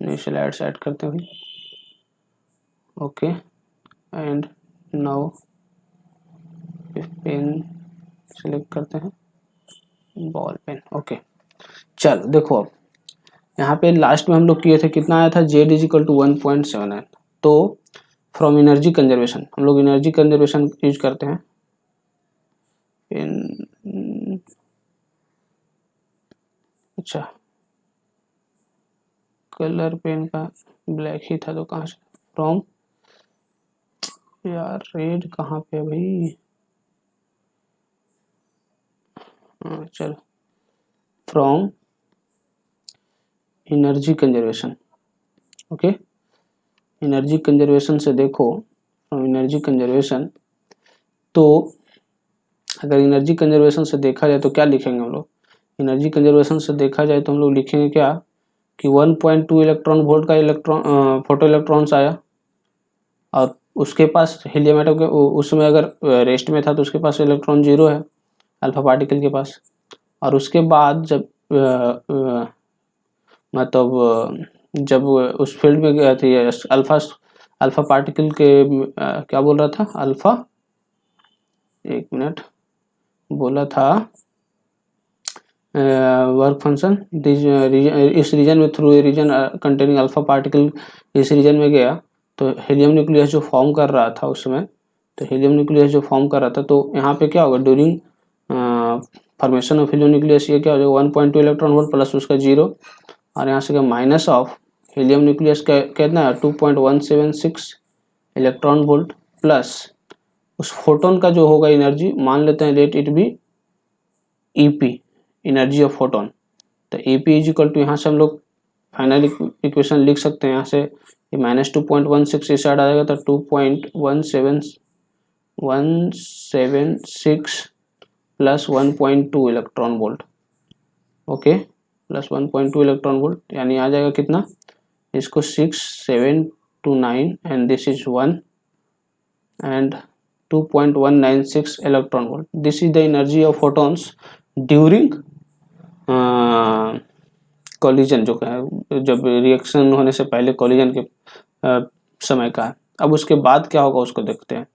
new slides add करते हैं, okay, and now pen select करते हैं, बॉल पेन, ओके। चलो देखो, अब यहाँ पे लास्ट में हम लोग किए थे, कितना आया था, Z इज इक्वल टू 1.79। तो फ्रॉम एनर्जी कंजर्वेशन, हम लोग एनर्जी कंजर्वेशन यूज करते हैं अच्छा कलर पेन का ब्लैक ही था तो कहाँ से, फ्रॉम, यार रेड कहाँ पे है भाई, चलो from energy conservation, okay. Energy conservation से देखो, फ्रॉम एनर्जी कंजर्वेशन, तो अगर एनर्जी कंजर्वेशन से देखा जाए तो क्या लिखेंगे हम लोग, एनर्जी कंजर्वेशन से देखा जाए तो हम लोग लिखेंगे क्या कि 1.2 इलेक्ट्रॉन वोल्ट का फोटो इलेक्ट्रॉन्स आया, और उसके पास हीलियम एटम के उसमें अगर रेस्ट में था तो उसके पास इलेक्ट्रॉन 0 है अल्फा पार्टिकल के पास। और उसके बाद जब मतलब जब उस फील्ड में गया थी अल्फा पार्टिकल के क्या बोल रहा था, अल्फा, एक मिनट, बोला था वर्क फंक्शन इस रीजन में, through a reason containing alpha particle, इस रीजन में गया तो हीलियम न्यूक्लियस जो फॉर्म कर रहा था उस समय, तो हीलियम न्यूक्लियस जो फॉर्म कर रहा था, तो यहाँ पे क्या होगा, during formation of helium nucleus ये क्या हो जाएगा, 1.2 इलेक्ट्रॉन वोल्ट प्लस उसका 0, और यहाँ से क्या माइनस ऑफ हीलियम न्यूक्लियस का कितना है 2.176 इलेक्ट्रॉन वोल्ट प्लस उस फोटोन का जो होगा एनर्जी, मान लेते हैं let it be EP, energy of photon. तो ईपी इज इक्वल टू, यहाँ से हम लोग फाइनल इक्वेशन लिख सकते हैं, यहाँ से ये -2.16 इस साइड आ जाएगा तो 2.176 plus 1.2 electron volt, okay, plus 1.2 electron volt, यानी आ जाएगा कितना, इसको 6 7 to 9 and this is 1 and 2.196 electron volt, this is the energy of photons during collision, जो जब रिएक्शन होने से पहले कॉलिजन के समय का है। अब उसके बाद क्या होगा उसको देखते हैं।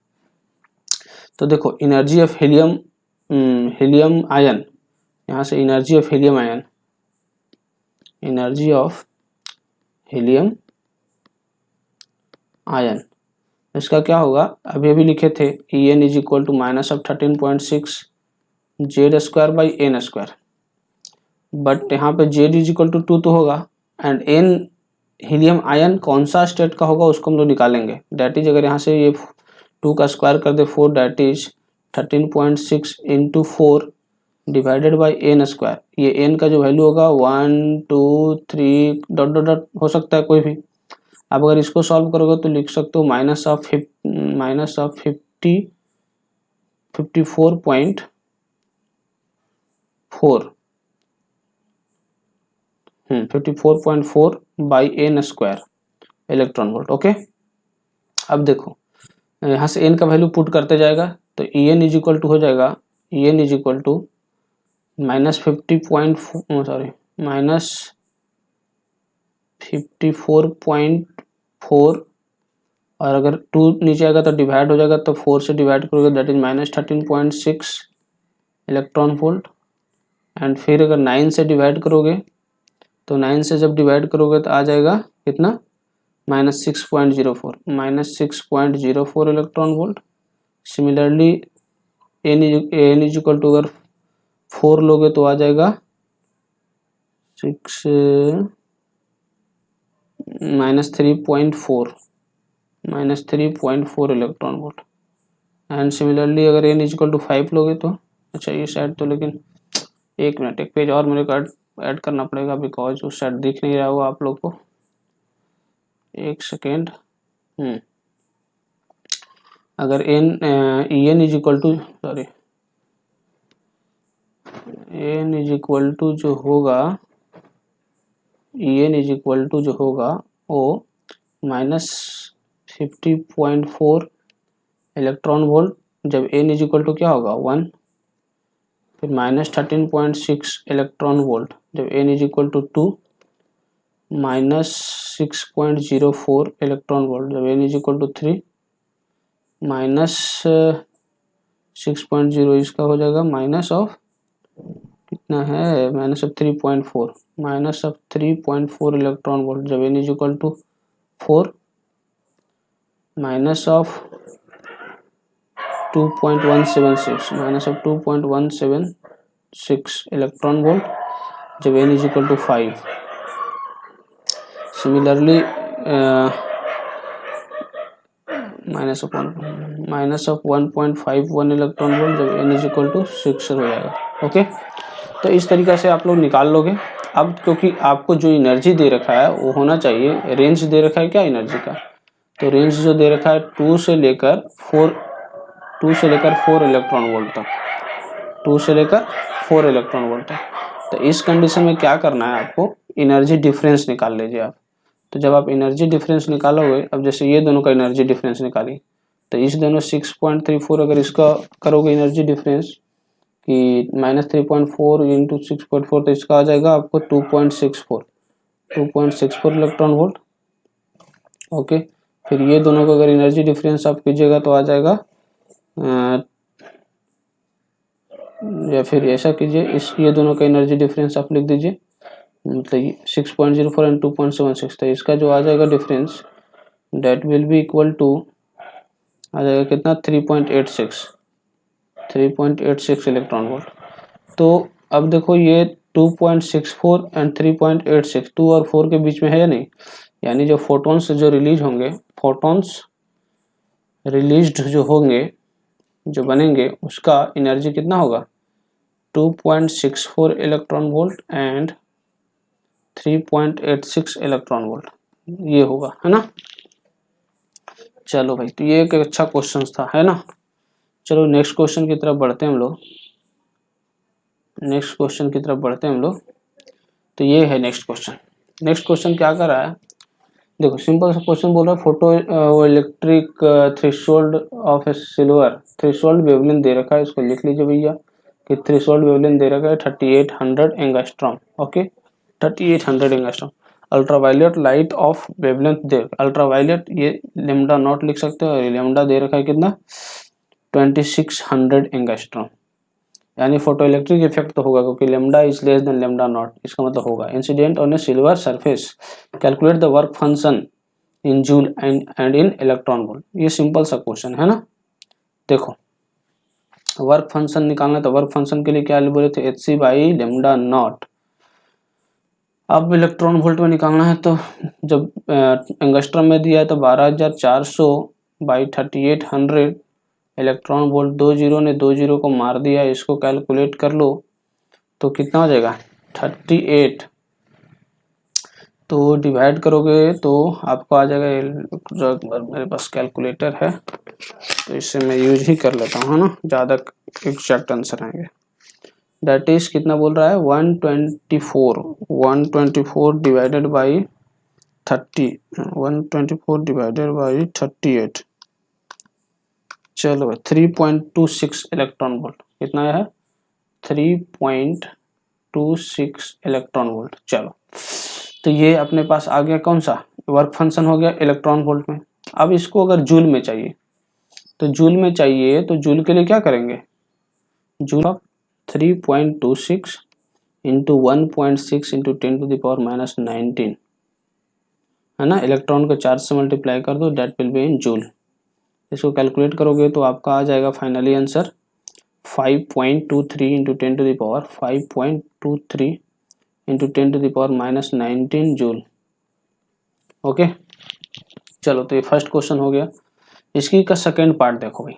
तो देखो एनर्जी ऑफ हीलियम आयन, यहाँ से energy of helium ion, energy of helium ion, इसका क्या होगा, अभी अभी लिखे थे En is equal to -13.6 Z square by n square, but यहाँ पे जेड इज इक्वल टू 2 तो होगा, एंड एन हीलियम आयन कौन सा स्टेट का होगा उसको हम लोग निकालेंगे, डैट इज अगर यहाँ से ये 2 का स्क्वायर कर दे 4, that is 13.6 into 4 divided by n square, ये एन का जो वैल्यू होगा 1 2 3 डॉट डॉट डॉट हो सकता है कोई भी। अब अगर इसको सॉल्व करोगे तो लिख सकते हो -54.4 54.4 by n square electron volt, okay. अब देखो यहाँ से एन का वैल्यू पुट करते जाएगा तो En इज इक्वल टू हो जाएगा, En इज इक्वल टू -54.4, और अगर 2 नीचे आएगा तो डिवाइड हो जाएगा, तो 4 से डिवाइड करोगे that is -13.6 electron volt, and फिर अगर 9 से डिवाइड करोगे तो 9 से जब डिवाइड करोगे तो आ जाएगा कितना, -6.04 electron volt. Similarly n is equal to अगर 4 लोगे तो आ जाएगा -3.4 इलेक्ट्रॉन वोल्ट, एंड सिमिलरली अगर एन इज इक्वल टू 5 लोगे तो, अच्छा ये साइड तो, लेकिन एक मिनट, एक पेज और मेरे को ऐड करना पड़ेगा बिकॉज उस साइड दिख नहीं रहा होगा आप लोग को, एक सेकेंड। अगर En is equal to, sorry, En is equal to जो होगा, En इज इक्वल टू जो होगा वो -50.4 इलेक्ट्रॉन वोल्ट, जब n इज इक्वल टू क्या होगा 1, फिर -13.6 इलेक्ट्रॉन वोल्ट जब n is equal to 2, -6.04 electron volt जब n इज इक्वल टू 3, -6.0 इसका हो जाएगा माइनस ऑफ कितना है, -3.4, -3.4 इलेक्ट्रॉन वोल्ट जब n is equal to 4, -2.176 electron volt जब n is equal to 5. Similarly -1.51 electron volt जब n इज इक्वल टू 6 हो जाएगा. ओके, तो इस तरीक़ा से आप लोग निकाल लोगे. अब क्योंकि आपको जो एनर्जी दे रखा है वो होना चाहिए, रेंज दे रखा है क्या एनर्जी का, तो रेंज जो दे रखा है 2 से लेकर 4 इलेक्ट्रॉन वोल्ट तक, 2 से लेकर 4 इलेक्ट्रॉन वोल्ट तक. तो इस कंडीशन में क्या करना है आपको, एनर्जी डिफरेंस निकाल लीजिए आप. तो जब आप एनर्जी डिफरेंस निकालोगे, अब जैसे ये दोनों का एनर्जी डिफरेंस निकाली, तो इस दोनों 6.34 अगर इसका करोगे एनर्जी डिफरेंस कि -3.4 इंटू 6.4, तो इसका आ जाएगा आपको 2.64 इलेक्ट्रॉन वोल्ट. ओके, फिर ये दोनों का अगर एनर्जी डिफरेंस आप कीजिएगा तो आ जाएगा या फिर ऐसा कीजिए, ये दोनों का एनर्जी डिफरेंस आप लिख दीजिए, मतलब 6.04 एंड 2.76. तो इसका जो आ जाएगा difference that will be equal to आ जाएगा कितना, 3.86 इलेक्ट्रॉन वोल्ट. तो अब देखो ये 2.64 एंड 3.86 2 और 4 के बीच में है या नहीं, यानी जो फोटॉन्स जो रिलीज होंगे, फोटॉन्स रिलीज्ड जो होंगे, जो बनेंगे, उसका एनर्जी कितना होगा, 2.64 electron volt and 3.86 electron volt, ये होगा, है ना. चलो भाई, तो ये एक अच्छा क्वेश्चन था, है ना. चलो नेक्स्ट क्वेश्चन की तरफ बढ़ते हैं हम लोग. तो ये है नेक्स्ट क्वेश्चन क्या कर रहा है, देखो सिंपल सा क्वेश्चन बोल रहा है, photoelectric threshold of a silver, threshold wavelength दे रखा है, इसको लिख लीजिए भैया कि थ्रेशोल्ड वेवलेंथ दे रखा है 3800 angstrom. Okay, 3800 angstrom. Ultraviolet light of wavelength they, ultraviolet ये लेमडा नॉट लिख सकते हो, और लेमडा दे रखा है कितना, 2600 एंगस्ट्रॉम. यानी फोटो इलेक्ट्रिक इफेक्ट तो होगा क्योंकि lambda is less then lambda naught, इसका मतलब होगा incident on A silver surface, calculate the work function in joule and in electron volt. ये सिंपल सा क्वेश्चन है ना. देखो वर्क फंक्शन निकालना, तो वर्क फंक्शन के लिए क्या बोले थे, hc बाई लेमडा नॉट. अब इलेक्ट्रॉन वोल्ट में निकालना है, तो जब एंगस्ट्रॉम में दिया है तो 12400 बाई 3800 इलेक्ट्रॉन वोल्ट, 2 जीरो ने 2 जीरो को मार दिया, इसको कैलकुलेट कर लो तो कितना हो जाएगा 38. तो डिवाइड करोगे तो आपको आ जाएगा, मेरे पास कैलकुलेटर है तो इससे मैं यूज ही कर लेता हूँ, है ना, ज़्यादा एग्जैक्ट आंसर आएंगे. दैट इज कितना बोल रहा है, 124 डिवाइडेड बाई 30, 124 डिवाइडेड बाई 38. चलो 3.26 इलेक्ट्रॉन वोल्ट, कितना है 3.26 इलेक्ट्रॉन वोल्ट. चलो तो ये अपने पास आ गया, कौन सा वर्क फंक्शन हो गया इलेक्ट्रॉन वोल्ट में. अब इसको अगर जूल में चाहिए, तो जूल के लिए क्या करेंगे, जूल ऑफ 3.26 इंटू 1.6 इंटू 10⁻⁻19, है ना, इलेक्ट्रॉन को चार्ज से मल्टीप्लाई कर दो, that will be in joule. इसको कैलकुलेट करोगे तो आपका आ जाएगा finally answer 5.23 into 5.23 into 10⁻⁻19 joule. Okay, चलो तो ये फर्स्ट क्वेश्चन हो गया. इसकी का सेकेंड पार्ट देखो भाई,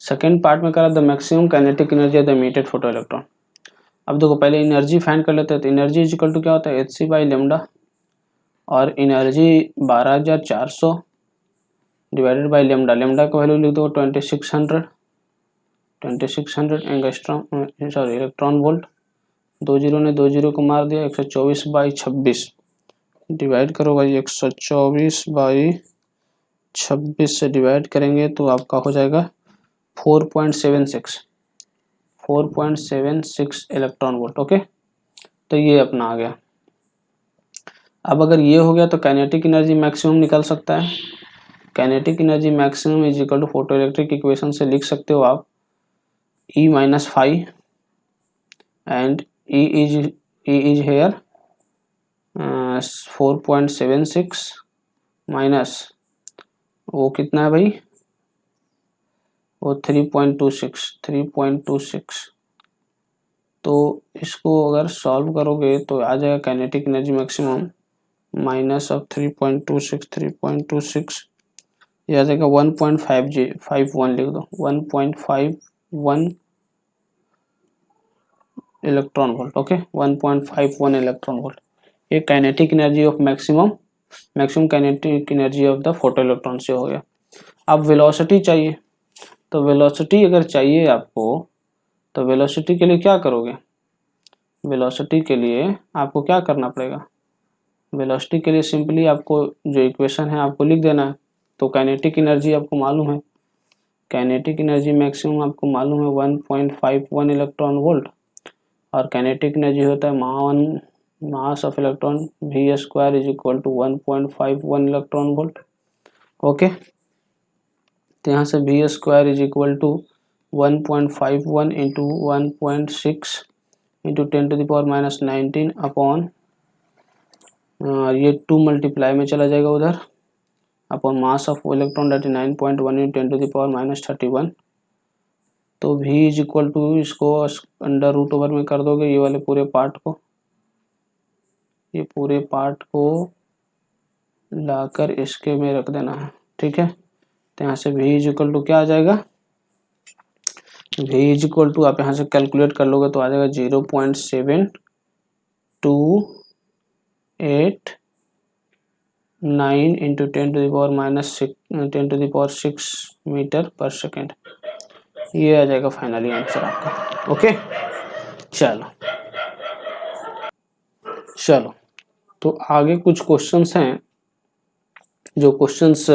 सेकेंड पार्ट में करा the maximum kinetic energy of the emitted photo electron. अब देखो पहले एनर्जी फाइंड कर लेते हैं, तो एनर्जी इज इक्वल टू क्या होता है, hc बाई लेमडा, और energy 12400 divided by lambda, lambda का वैल्यू लिख दो 2600 angstrom, sorry electron volt, 2 zero ने 2 जीरो को मार दिया, 124 बाई 26 डिवाइड करो भाई, 124 बाई 26 से डिवाइड करेंगे तो आपका हो जाएगा 4.76 इलेक्ट्रॉन वोल्ट. ओके, तो ये अपना आ गया. अब अगर ये हो गया तो काइनेटिक एनर्जी मैक्सिमम निकाल सकता है. Kinetic energy maximum is equal to photo electric equation से लिख सकते हो आप E - 5 and E is here 4.76 minus वो कितना है भाई, वो 3.26। तो इसको अगर सॉल्व करोगे तो आ जाएगा kinetic energy maximum minus of 3.26 ये आ जाएगा 1.51 लिख दो, 1.51 electron volt. Okay, 1.51 electron volt ये kinetic energy of maximum kinetic energy of the photoelectron से हो गया। अब वेलोसिटी चाहिए, तो वेलोसिटी अगर चाहिए आपको तो वेलोसिटी के लिए क्या करोगे, वेलोसिटी के लिए आपको क्या करना पड़ेगा, वेलोसिटी के लिए सिंपली आपको जो इक्वेशन है आपको लिख देना है। तो काइनेटिक एनर्जी आपको मालूम है, काइनेटिक एनर्जी मैक्सिमम आपको मालूम है 1.51 इलेक्ट्रॉन वोल्ट, और काइनेटिक एनर्जी होता है mass of electron v square is equal to 1.51 electron volt. Okay, तो यहाँ से v square is equal to 1.51 into 1.6 into 10⁻⁻19 upon ये 2 मल्टीप्लाई में चला जाएगा उधर upon mass of electron that 9.1 into 10⁻31। तो v इज इक्वल टू इसको अंडर रूट ओवर में कर दोगे ये वाले पूरे पार्ट को, ये पूरे पार्ट को लाकर इसके में रख देना है। ठीक है, तो यहाँ से v इज इक्वल टू क्या आ जाएगा, v इज इक्वल टू आप यहाँ से कैलकुलेट कर लोगे तो आ जाएगा 0.728 इंटू 10⁻6 मीटर पर सेकेंड, ये आ जाएगा फाइनली आंसर आपका। ओके, चलो तो आगे कुछ क्वेश्चंस हैं जो क्वेश्चंस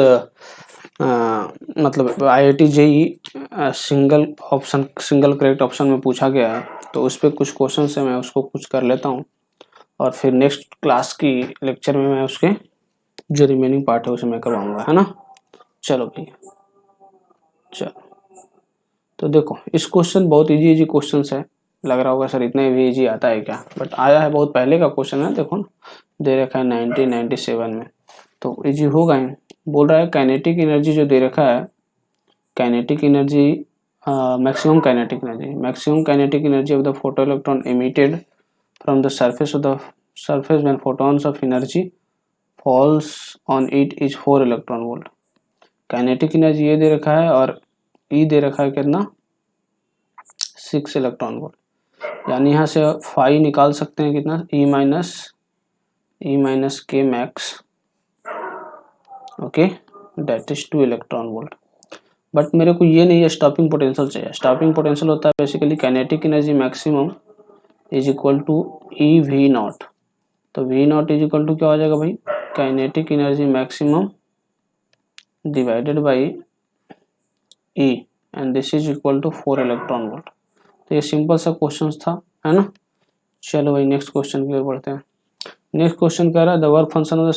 मतलब IIT JEE single correct option में पूछा गया है, तो उस पर कुछ क्वेश्चंस है, मैं उसको कुछ कर लेता हूँ और फिर नेक्स्ट क्लास की लेक्चर में मैं उसके जो रिमेनिंग पार्ट है उसे मैं करवाऊंगा, है ना। चलो भैया, चलो तो देखो इस क्वेश्चन बहुत इजी क्वेश्चंस है, लग रहा होगा सर इतना भी इजी आता है क्या, बट आया है, बहुत पहले का क्वेश्चन है, देखो ना दे रखा है 1997 में, तो इजी होगा ही। बोल रहा है काइनेटिक एनर्जी जो दे रखा है, kinetic energy maximum kinetic energy of the photo electron emitted from the surface when photons of energy falls on it is 4 electron volt. Kinetic energy ये दे रखा है और ई दे रखा है कितना, 6 इलेक्ट्रॉन वोल्ट, यानी यहाँ से फाई निकाल सकते हैं कितना, E minus K max, okay, that is 2 electron volt. But मेरे को ये नहीं है, स्टॉपिंग पोटेंशियल चाहिए। स्टॉपिंग पोटेंशियल होता है basically kinetic energy maximum is equal to E V not, तो V not is equal to क्या हो जाएगा भाई, kinetic energy maximum divided by E, and this is equal to 4 electron volt. तो ये सिंपल सा क्वेश्चन था, है ना। चलो भाई नेक्स्ट क्वेश्चन की ओर बढ़ते हैं। नेक्स्ट क्वेश्चन कह रहा है the work function of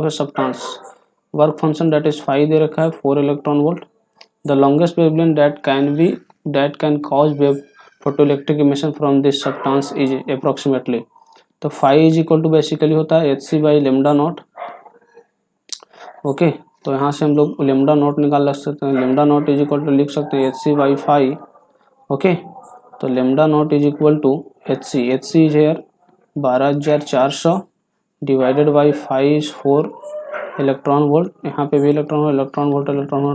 a substance, work function that is 5 दे रखा है, 4 electron volt. The longest wavelength that can cause wave photoelectric emission from this substance is approximately, तो 5 इज इक्वल टू बेसिकली होता है hc by lambda not. Okay, तो यहाँ से हम लोग लेमडा नॉट निकाल सकते हैं, lambda not is equal to लिख सकते हैं hc बाई 5। ओके, तो lambda not is equal to hc is here 12400 divided by 5 is 4 electron volt, यहाँ पे भी इलेक्ट्रॉन वोल्ट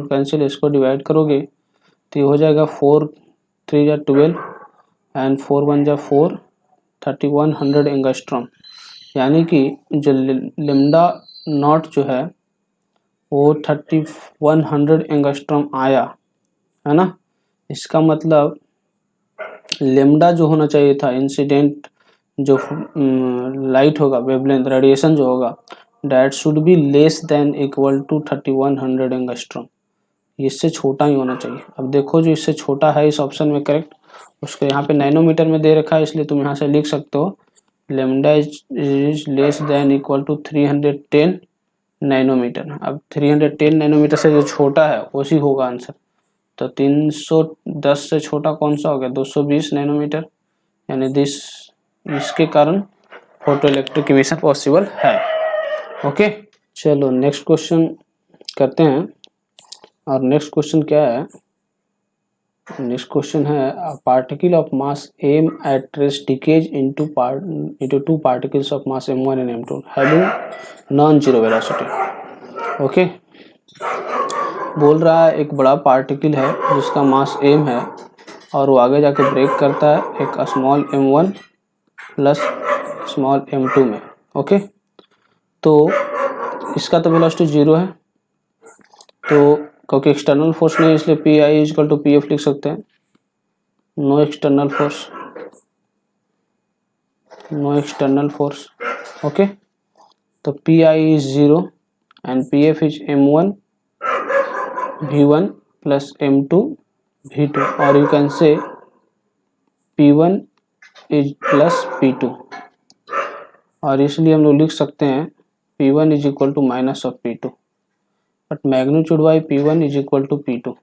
कैंसिल, इसको डिवाइड करोगे तो ये हो जाएगा 4 3 जा 12 एंड 4 1 जा 4, 3100 एंगस्ट्रॉम, यानी कि जो लेमडा नॉट जो है वो 3100 एंगस्ट्रॉम आया, है ना। इसका मतलब लेमडा जो होना चाहिए था, इंसिडेंट जो लाइट होगा, वेवलेंथ रेडिएशन जो होगा, that should be less than equal to 3100 angstrom, इससे छोटा ही होना चाहिए। अब देखो जो इससे छोटा है इस ऑप्शन में करेक्ट, उसको यहाँ पे नैनोमीटर में दे रखा है, इसलिए तुम यहाँ से लिख सकते हो lambda is less than equal to 310 nanometre. अब 310 नैनोमीटर से जो छोटा है उसी होगा आंसर, तो 310 से छोटा कौन सा हो गया, 220 नैनोमीटर, यानी इसके कारण फोटो इलेक्ट्रिक इमिशन पॉसिबल है। ओके, चलो नेक्स्ट क्वेश्चन करते हैं। और नेक्स्ट क्वेश्चन क्या है? नेक्स्ट क्वेश्चन है particle of mass m at rest decays into two particles of mass m1 and m2 having non-zero velocity। Okay, बोल रहा है एक बड़ा पार्टिकल है जिसका मास m है और वो आगे जाके ब्रेक करता है एक small m1 plus small m2 में। ओके, तो इसका तो वेलोसिटी 0 है, तो क्योंकि एक्सटर्नल फोर्स नहीं इसलिए P I equal to P F लिख सकते हैं। No external force. ओके, तो P I is 0 and P F is m1 v1 plus m2 v2 और यू कैन से p1 इज प्लस p2 और इसलिए हम लोग लिख सकते हैं p1 is equal to minus of p2 but magnitude by p1 is equal to p2।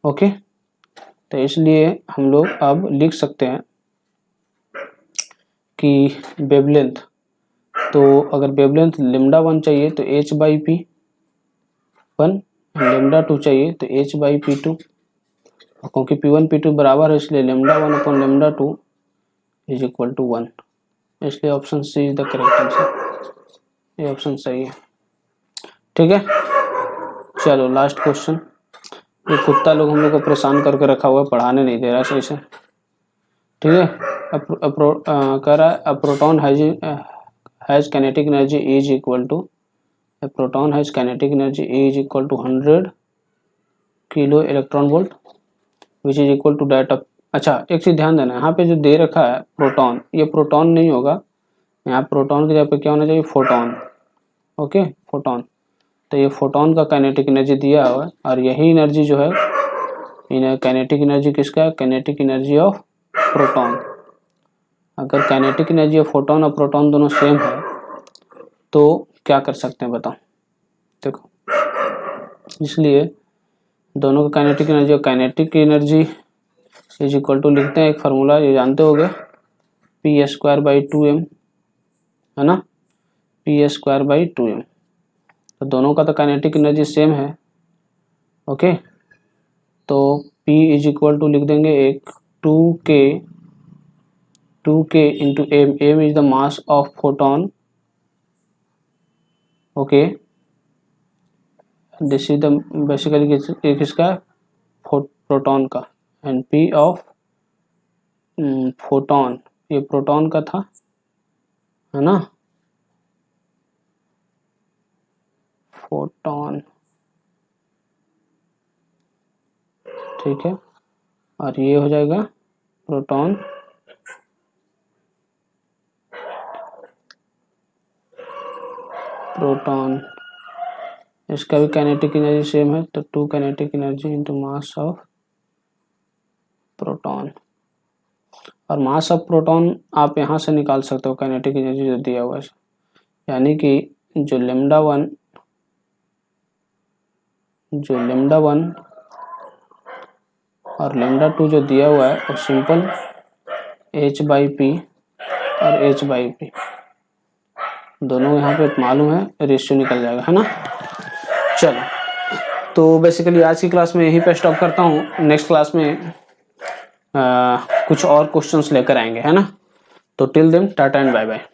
Okay, तो इसलिए हम लोग अब लिख सकते हैं कि वेवलेंथ, तो अगर वेवलेंथ लेमडा 1 चाहिए तो h बाई पी 1, लेमडा 2 चाहिए तो h बाई पी 2, और क्योंकि p1 p2 बराबर है इसलिए lambda 1 upon lambda 2 is equal to 1, इसलिए option C is the correct answer. ये ऑप्शन सही है। ठीक है, चलो लास्ट क्वेश्चन। ये कुत्ता लोग हम लोग को परेशान करके रखा हुआ है, पढ़ाने नहीं दे रहा सही से। ठीक है, कह रहा है proton has kinetic energy is equal to proton has kinetic energy is equal to 100 kilo electron volt which is equal to that of. अच्छा, एक चीज ध्यान देना, यहाँ पे जो दे रखा है प्रोटॉन, ये प्रोटॉन नहीं होगा, यहाँ प्रोटॉन की जगह पे क्या होना चाहिए? फोटोन। Okay, photon. तो ये फोटोन का काइनेटिक एनर्जी दिया हुआ है और यही एनर्जी जो है काइनेटिक एनर्जी किसका है? Kinetic energy of proton. अगर काइनेटिक एनर्जी ऑफ फोटोन और प्रोटॉन दोनों सेम है तो क्या कर सकते हैं बताओ? देखो, इसलिए दोनों का kinetic energy is equal to लिखते हैं, एक फार्मूला ये जानते होगे, पी स्क्वायर बाई 2m, है ना, पी स्क्वायर बाई 2m। तो दोनों का तो काइनेटिक एनर्जी सेम है। ओके, तो P इज इक्वल टू लिख देंगे एक 2k into m is the mass of photon. Okay, this is the basically किसका? प्रोटॉन का, एंड P ऑफ फोटोन, ये प्रोटॉन का था, है ना, फोटोन। ठीक है, और ये हो जाएगा प्रोटॉन इसका भी काइनेटिक एनर्जी सेम है, तो 2 kinetic energy into mass of proton. और मास ऑफ प्रोटॉन आप यहाँ से निकाल सकते हो काइनेटिक एनर्जी जो दिया हुआ है, यानी कि जो लेमडा वन और लेमडा 2 जो दिया हुआ है वो सिंपल h बाई पी और h बाई पी दोनों यहाँ पे मालूम है, रेशियो निकल जाएगा, है ना। चलो, तो बेसिकली आज की क्लास में यहीं पे स्टॉप करता हूँ। नेक्स्ट क्लास में कुछ और क्वेश्चंस लेकर आएंगे, है ना। तो till then tata and bye bye.